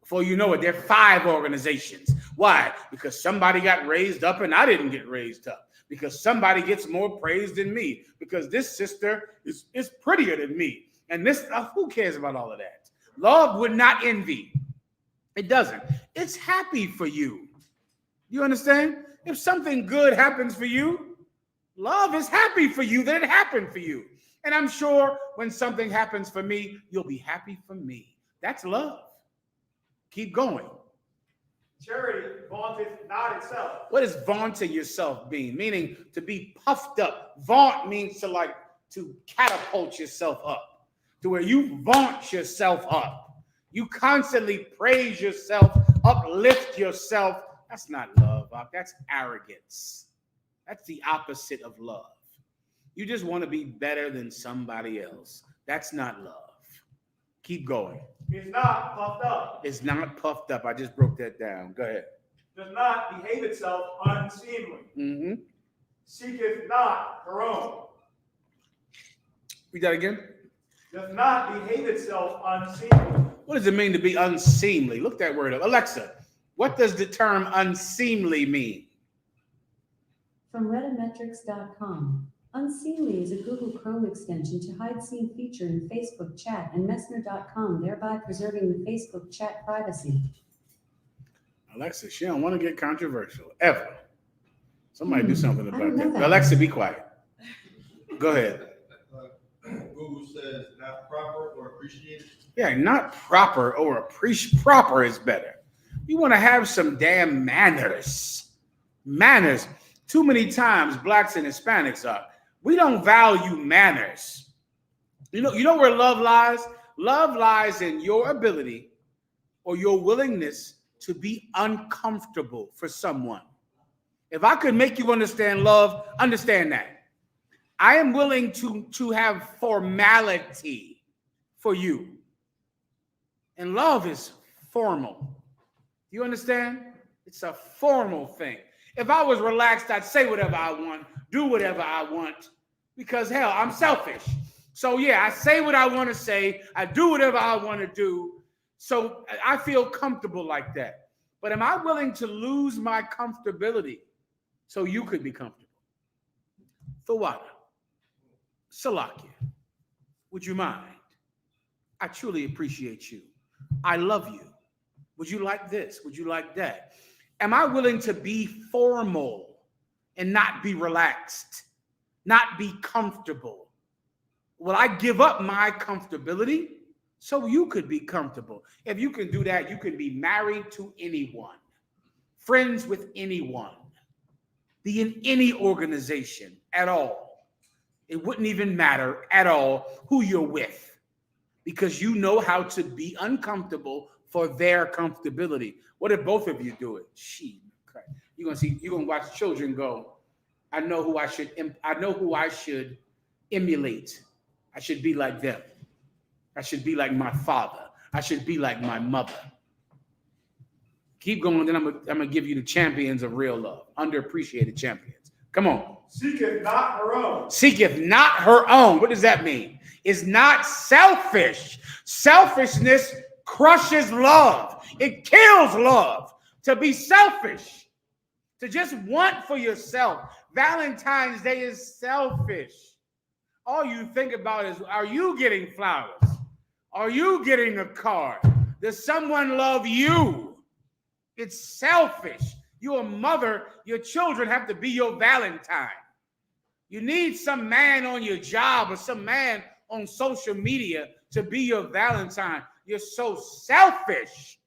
Before you know it, there are 5 organizations. Why? Because somebody got raised up and I didn't get raised up. Because somebody gets more praise than me. Because this sister is prettier than me. And this, who cares about all of that? Love would not envy. It doesn't. It's happy for you. You understand? If something good happens for you, love is happy for you that it happened for you. And I'm sure when something happens for me, you'll be happy for me. That's love. Keep going. Charity vaunteth not itself. What does vaunting yourself mean? Meaning to be puffed up. Vaunt means to catapult yourself up, to where you vaunt yourself up. You constantly praise yourself, uplift yourself. That's not love, that's arrogance. That's the opposite of love. You just want to be better than somebody else. That's not love. Keep going. Is not puffed up. It's not puffed up. I just broke that down. Go ahead. Does not behave itself unseemly. Mm-hmm. Seeketh not her own. Read that again. Does not behave itself unseemly. What does it mean to be unseemly? Look that word up. Alexa, what does the term unseemly mean? From Redimetrics.com. Unseemly is a Google Chrome extension to hide scene feature in Facebook chat and Messenger.com, thereby preserving the Facebook chat privacy. Alexa, she don't want to get controversial, ever. Somebody do something I about don't know that. that. Alexa, be quiet. Go ahead. Google says not proper or appreciated. Yeah, not proper or appreciate. Proper is better. You want to have some damn manners. Manners. Too many times, blacks and Hispanics are. We don't value manners. You know where love lies? Love lies in your ability or your willingness to be uncomfortable for someone. If I could make you understand love, understand that. I am willing to have formality for you. And love is formal. You understand? It's a formal thing. If I was relaxed, I'd say whatever I want, do whatever I want, because hell, I'm selfish. So yeah, I say what I want to say, I do whatever I want to do. So I feel comfortable like that. But am I willing to lose my comfortability so you could be comfortable? Thawada, Salakia, would you mind? I truly appreciate you. I love you. Would you like this? Would you like that? Am I willing to be formal and not be relaxed, not be comfortable? Will I give up my comfortability so you could be comfortable? If you can do that, you can be married to anyone, friends with anyone, be in any organization at all. It wouldn't even matter at all who you're with, because you know how to be uncomfortable for their comfortability. What if both of you do it? You're gonna watch children go, I know who I should emulate. I should be like them. I should be like my father. I should be like my mother. Keep going, then I'm gonna give you the champions of real love, underappreciated champions. Come on. Seeketh not her own. Seeketh not her own. What does that mean? It's not selfish. Selfishness crushes love. It kills love. To be selfish, to just want for yourself. Valentine's Day is selfish. All you think about is, are you getting flowers? Are you getting a card? Does someone love you? It's selfish. You're a mother. Your children have to be your Valentine. You need some man on your job or some man on social media to be your Valentine. You're so selfish.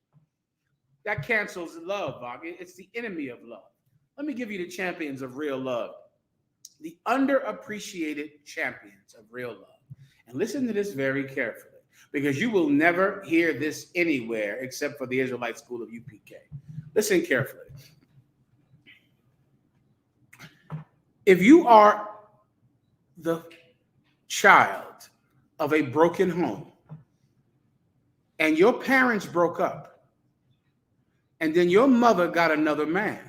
That cancels love, Bob. It's the enemy of love. Let me give you the champions of real love. The underappreciated champions of real love. And listen to this very carefully, because you will never hear this anywhere except for the Israelite School of UPK. Listen carefully. If you are the child of a broken home and your parents broke up, and then your mother got another man,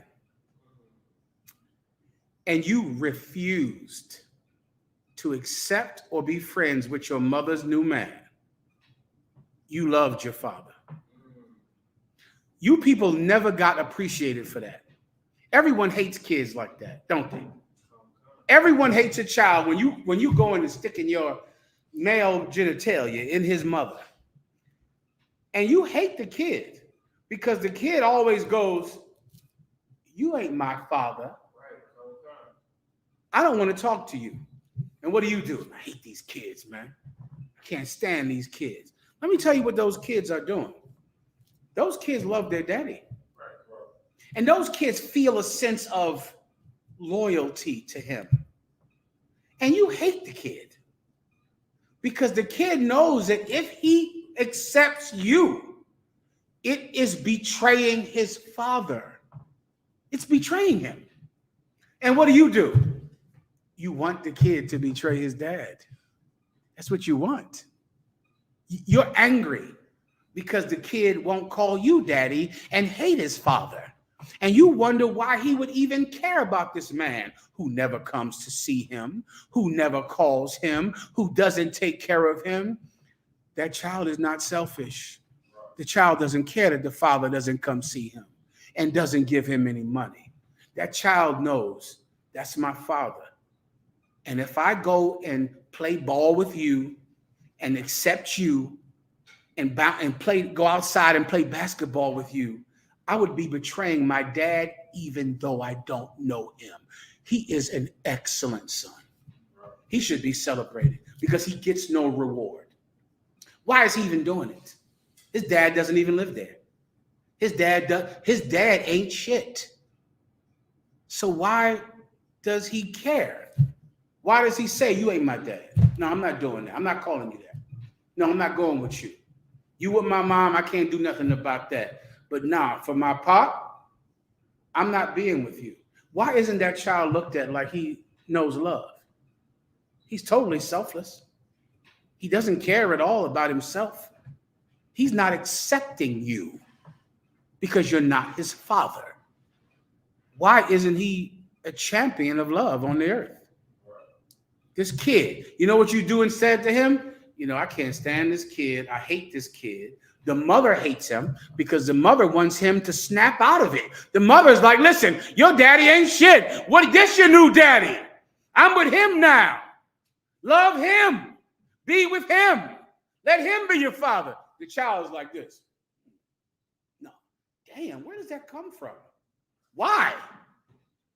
and you refused to accept or be friends with your mother's new man, you loved your father. You people never got appreciated for that. Everyone hates kids like that, don't they? Everyone hates a child when you go in and stick in your male genitalia in his mother. And you hate the kid because the kid always goes, you ain't my father. I don't want to talk to you. And what do? I hate these kids, man. I can't stand these kids. Let me tell you what those kids are doing. Those kids love their daddy. And those kids feel a sense of loyalty to him. And you hate the kid because the kid knows that if he accepts you, it is betraying his father. It's betraying him. And what do? You want the kid to betray his dad. That's what you want. You're angry because the kid won't call you daddy and hate his father. And you wonder why he would even care about this man who never comes to see him, who never calls him, who doesn't take care of him. That child is not selfish. The child doesn't care that the father doesn't come see him and doesn't give him any money. That child knows that's my father. And if I go and play ball with you and accept you and go outside and play basketball with you, I would be betraying my dad even though I don't know him. He is an excellent son. He should be celebrated because he gets no reward. Why is he even doing it? His dad doesn't even live there. His dad ain't shit. So why does he care? Why does he say, you ain't my dad? No, I'm not doing that. I'm not calling you that. No, I'm not going with you. You with my mom, I can't do nothing about that. But nah, for my pop, I'm not being with you. Why isn't that child looked at like he knows love? He's totally selfless. He doesn't care at all about himself. He's not accepting you because you're not his father. Why isn't he a champion of love on the earth? This kid, you know what you do instead to him? I can't stand this kid. I hate this kid. The mother hates him because the mother wants him to snap out of it. The mother's like, listen, your daddy ain't shit. This your new daddy. I'm with him now. Love him. Be with him. Let him be your father. The child is like this. No. Damn, where does that come from? Why?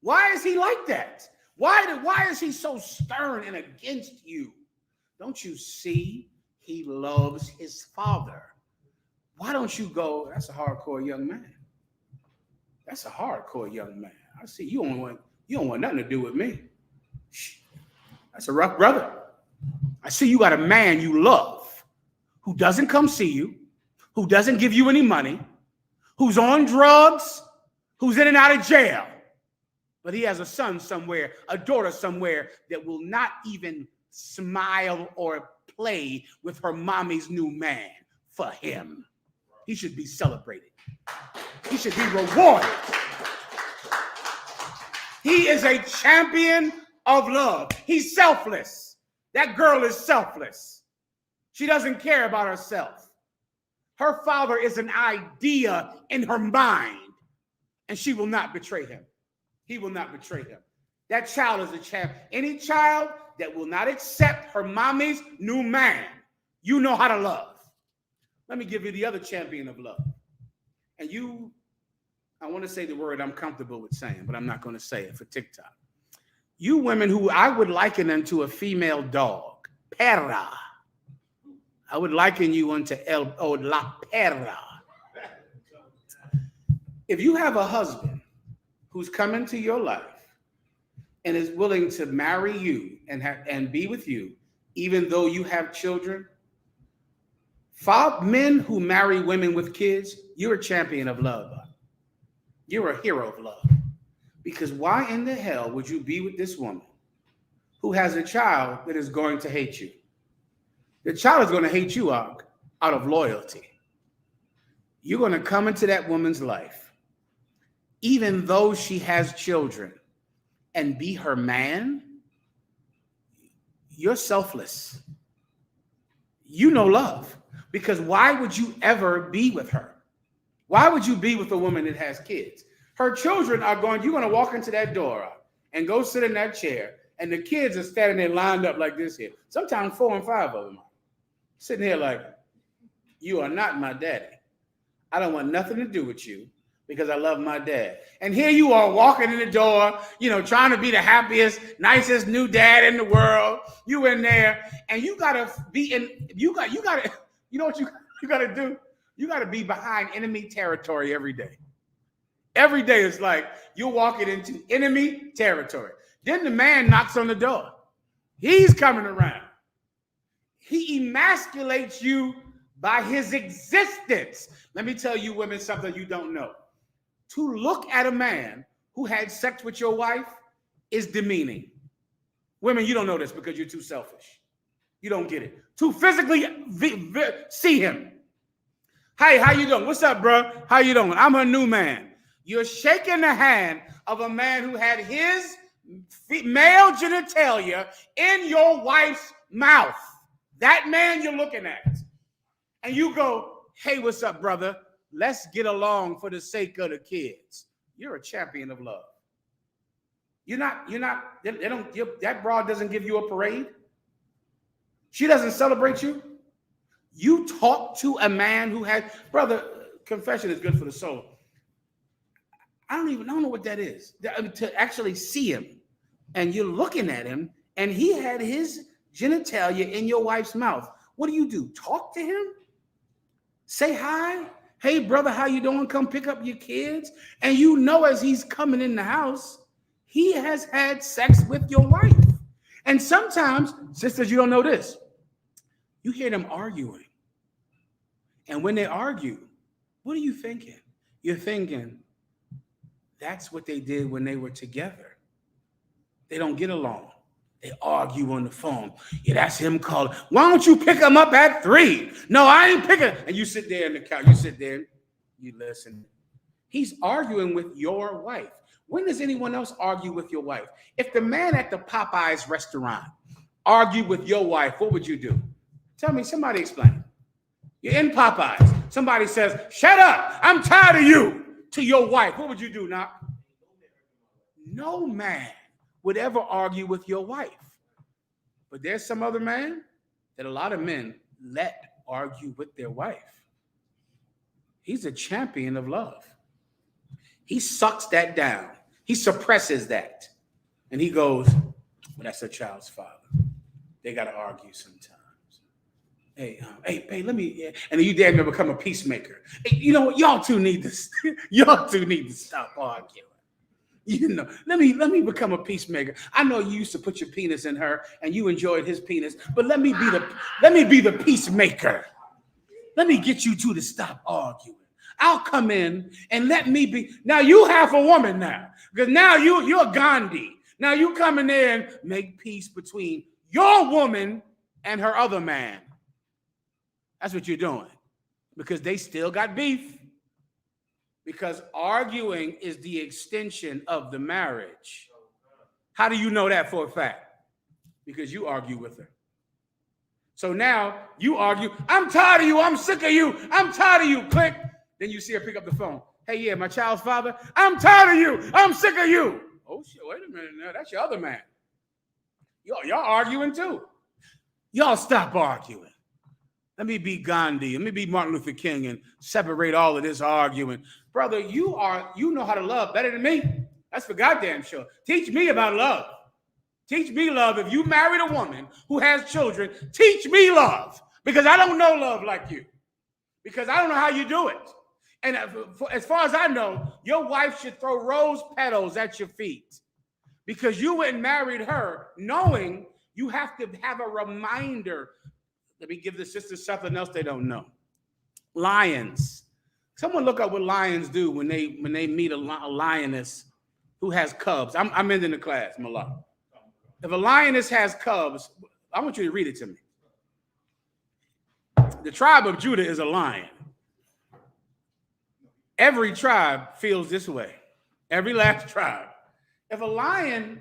Why is he like that? Why is he so stern and against you? Don't you see he loves his father? Why don't you go, that's a hardcore young man. That's a hardcore young man. I see you don't want nothing to do with me. That's a rough brother. I see you got a man you love who doesn't come see you, who doesn't give you any money, who's on drugs, who's in and out of jail. But he has a son somewhere, a daughter somewhere that will not even smile or play with her mommy's new man for him. He should be celebrated. He should be rewarded. He is a champion of love. He's selfless. That girl is selfless. She doesn't care about herself. Her father is an idea in her mind, and she will not betray him. He will not betray him. That child is a champ. Any child that will not accept her mommy's new man, you know how to love. Let me give you the other champion of love. And I want to say the word I'm comfortable with saying, but I'm not going to say it for TikTok. You women who I would liken them to a female dog, perra. I would liken you unto la perra. If you have a husband who's come into your life and is willing to marry you and be with you, even though you have children, men who marry women with kids, you're a champion of love. You're a hero of love. Because why in the hell would you be with this woman who has a child that is going to hate you? The child is going to hate you out of loyalty. You're going to come into that woman's life even though she has children, and be her man, you're selfless. You know love. Because why would you ever be with her? Why would you be with a woman that has kids? Her children are going, you're going to walk into that door and go sit in that chair, and the kids are standing there lined up like this here. Sometimes 4 and 5 of them are sitting here like, you are not my daddy. I don't want nothing to do with you because I love my dad. And here you are walking in the door, trying to be the happiest, nicest new dad in the world. You in there, and you gotta be in. You gotta. You know what you gotta do? You gotta be behind enemy territory every day. Every day it's like you're walking into enemy territory. Then the man knocks on the door. He's coming around. He emasculates you by his existence. Let me tell you women something you don't know. To look at a man who had sex with your wife is demeaning. Women, you don't know this because you're too selfish. You don't get it. To physically see him. Hey, how you doing? What's up, bro? How you doing? I'm her new man. You're shaking the hand of a man who had his male genitalia in your wife's mouth. That man you're looking at. And you go, hey, what's up, brother? Let's get along for the sake of the kids. You're a champion of love. That broad doesn't give you a parade. She doesn't celebrate you. You talk to a man who had, brother, confession is good for the soul. I don't know what that is. To actually see him and you're looking at him and he had his genitalia in your wife's mouth. What do? Talk to him? Say hi. Hey, brother, how you doing? Come pick up your kids. And as he's coming in the house, he has had sex with your wife. And sometimes, sisters, you don't know this. You hear them arguing. And when they argue, what are you thinking? You're thinking, that's what they did when they were together. They don't get along. They argue on the phone. Yeah, that's him calling. Why don't you pick him up at 3? No, I ain't picking. And you sit there in the couch. You sit there. You listen. He's arguing with your wife. When does anyone else argue with your wife? If the man at the Popeyes restaurant argued with your wife, what would you do? Tell me, somebody explain. You're in Popeyes. Somebody says, shut up. I'm tired of you. To your wife, what would you do now? No man would ever argue with your wife. But there's some other man that a lot of men let argue with their wife. He's a champion of love. He sucks that down. He suppresses that. And he goes, well, that's a child's father. They got to argue sometimes. Hey, babe, let me, yeah. And then you damn near become a peacemaker. Hey, you know what? Y'all two need to stop arguing. Let me become a peacemaker. I know you used to put your penis in her and you enjoyed his penis, but let me be the peacemaker. Let me get you two to stop arguing. I'll come in and let me be. Now you half a woman now, because now you're Gandhi. Now you come in there and make peace between your woman and her other man. That's what you're doing, because they still got beef. Because arguing is the extension of the marriage. How do you know that for a fact? Because you argue with her. So now you argue, I'm tired of you, I'm sick of you, I'm tired of you, click. Then you see her pick up the phone. Hey, yeah, my child's father, I'm tired of you, I'm sick of you. Oh, shit, wait a minute now, that's your other man. Y'all arguing too. Y'all stop arguing. Let me be Gandhi. Let me be Martin Luther King and separate all of this arguing. Brother, you know how to love better than me. That's for goddamn sure. Teach me about love. Teach me love. If you married a woman who has children, teach me love. Because I don't know love like you. Because I don't know how you do it. And as far as I know, your wife should throw rose petals at your feet. Because you went and married her knowing you have to have a reminder. Let me give the sisters something else they don't know. Lions. Someone look up what lions do when they meet a lioness who has cubs. I'm ending the class, Malak. If a lioness has cubs, I want you to read it to me. The tribe of Judah is a lion. Every tribe feels this way. Every last tribe. If a lion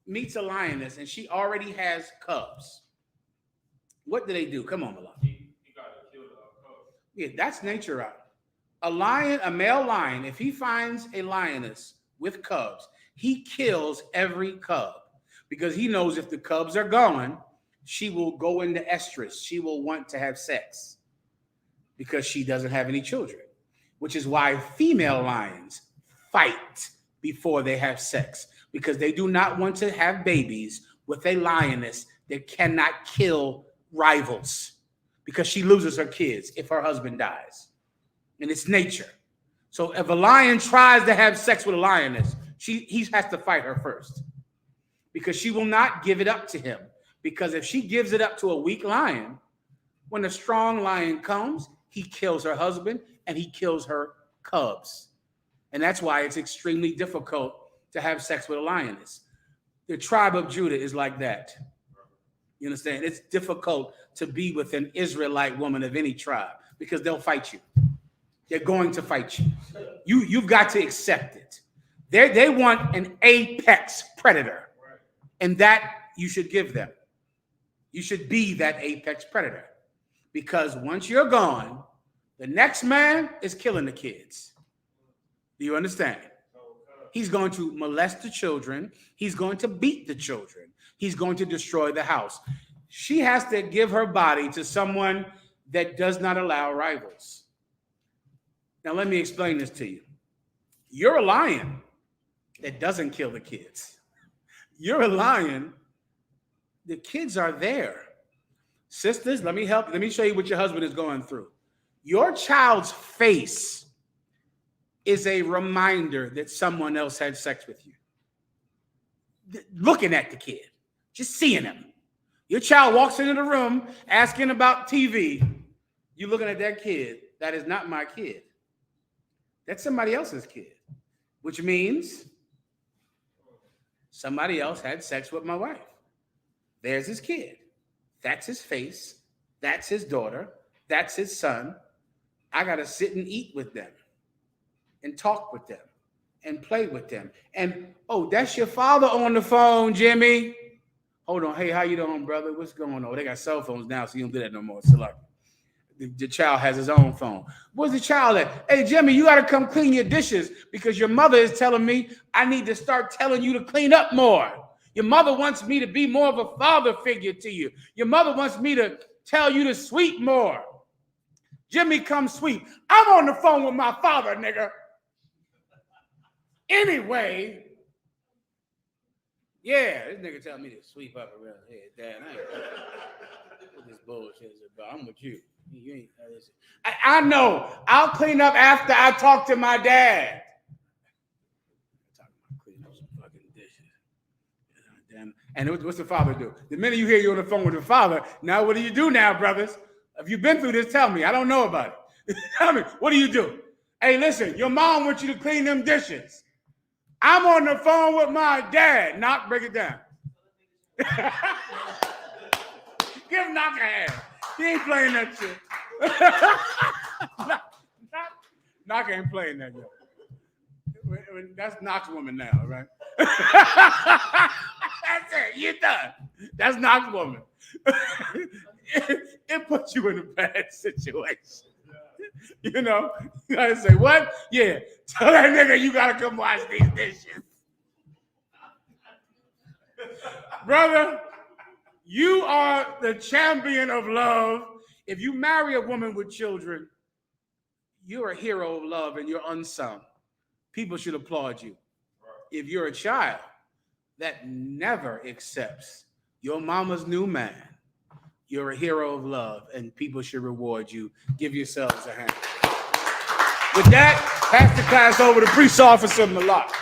meets a lioness and she already has cubs, what do? Come on, Malak. He got to kill the cub. Yeah, that's nature out. A lion, a male lion, if he finds a lioness with cubs, he kills every cub because he knows if the cubs are gone, she will go into estrus. She will want to have sex because she doesn't have any children, which is why female lions fight before they have sex because they do not want to have babies with a lioness that cannot kill rivals because she loses her kids if her husband dies. And it's nature. So if a lion tries to have sex with a lioness, he has to fight her first because she will not give it up to him. Because if she gives it up to a weak lion, when a strong lion comes, he kills her husband and he kills her cubs. And that's why it's extremely difficult to have sex with a lioness. The tribe of Judah is like that. You understand? It's difficult to be with an Israelite woman of any tribe because they'll fight you. They're going to fight you. You've got to accept it. They want an apex predator, and that you should give them. You should be that apex predator because once you're gone, the next man is killing the kids. Do you understand? He's going to molest the children. He's going to beat the children. He's going to destroy the house. She has to give her body to someone that does not allow rivals. Now, let me explain this to you. You're a lion that doesn't kill the kids. You're a lion. The kids are there. Sisters, let me help. Let me show you what your husband is going through. Your child's face is a reminder that someone else had sex with you. Looking at the kid, just seeing him. Your child walks into the room asking about TV. You're looking at that kid. That is not my kid. That's somebody else's kid, which means somebody else had sex with my wife. There's his kid. That's his face. That's his daughter. That's his son. I got to sit and eat with them and talk with them and play with them. And, oh, that's your father on the phone, Jimmy. Hold on. Hey, how you doing, brother? What's going on? They got cell phones now, so you don't do that no more. So, like, the child has his own phone. Where's the child at? Hey, Jimmy, you got to come clean your dishes because your mother is telling me I need to start telling you to clean up more. Your mother wants me to be more of a father figure to you. Your mother wants me to tell you to sweep more. Jimmy, come sweep. I'm on the phone with my father, nigga. Anyway, yeah, this nigga telling me to sweep up around here. Dad, I ain't what this bullshit is about. I'm with you. You ain't. I know. I'll clean up after I talk to my dad. Talking about cleaning up some fucking dishes. Damn. And what's the father do? The minute you hear you on the phone with the father, now what do you do now, brothers? If you've been through this, tell me. I don't know about it. Tell me, what do you do? Hey, listen, your mom wants you to clean them dishes. I'm on the phone with my dad. Knock, break it down. Give Knock a hand. He ain't playing that shit. Knock ain't playing that yet. That's Knock's woman now, right? That's it. You're done. That's Knock's woman. It puts you in a bad situation. You know, you gotta say, what? Yeah, tell that nigga you gotta come wash these dishes. Brother, you are the champion of love. If you marry a woman with children, you're a hero of love and you're unsung. People should applaud you. If you're a child that never accepts your mama's new man, you're a hero of love, and people should reward you. Give yourselves a hand. With that, pass the class over to Police Officer Malak.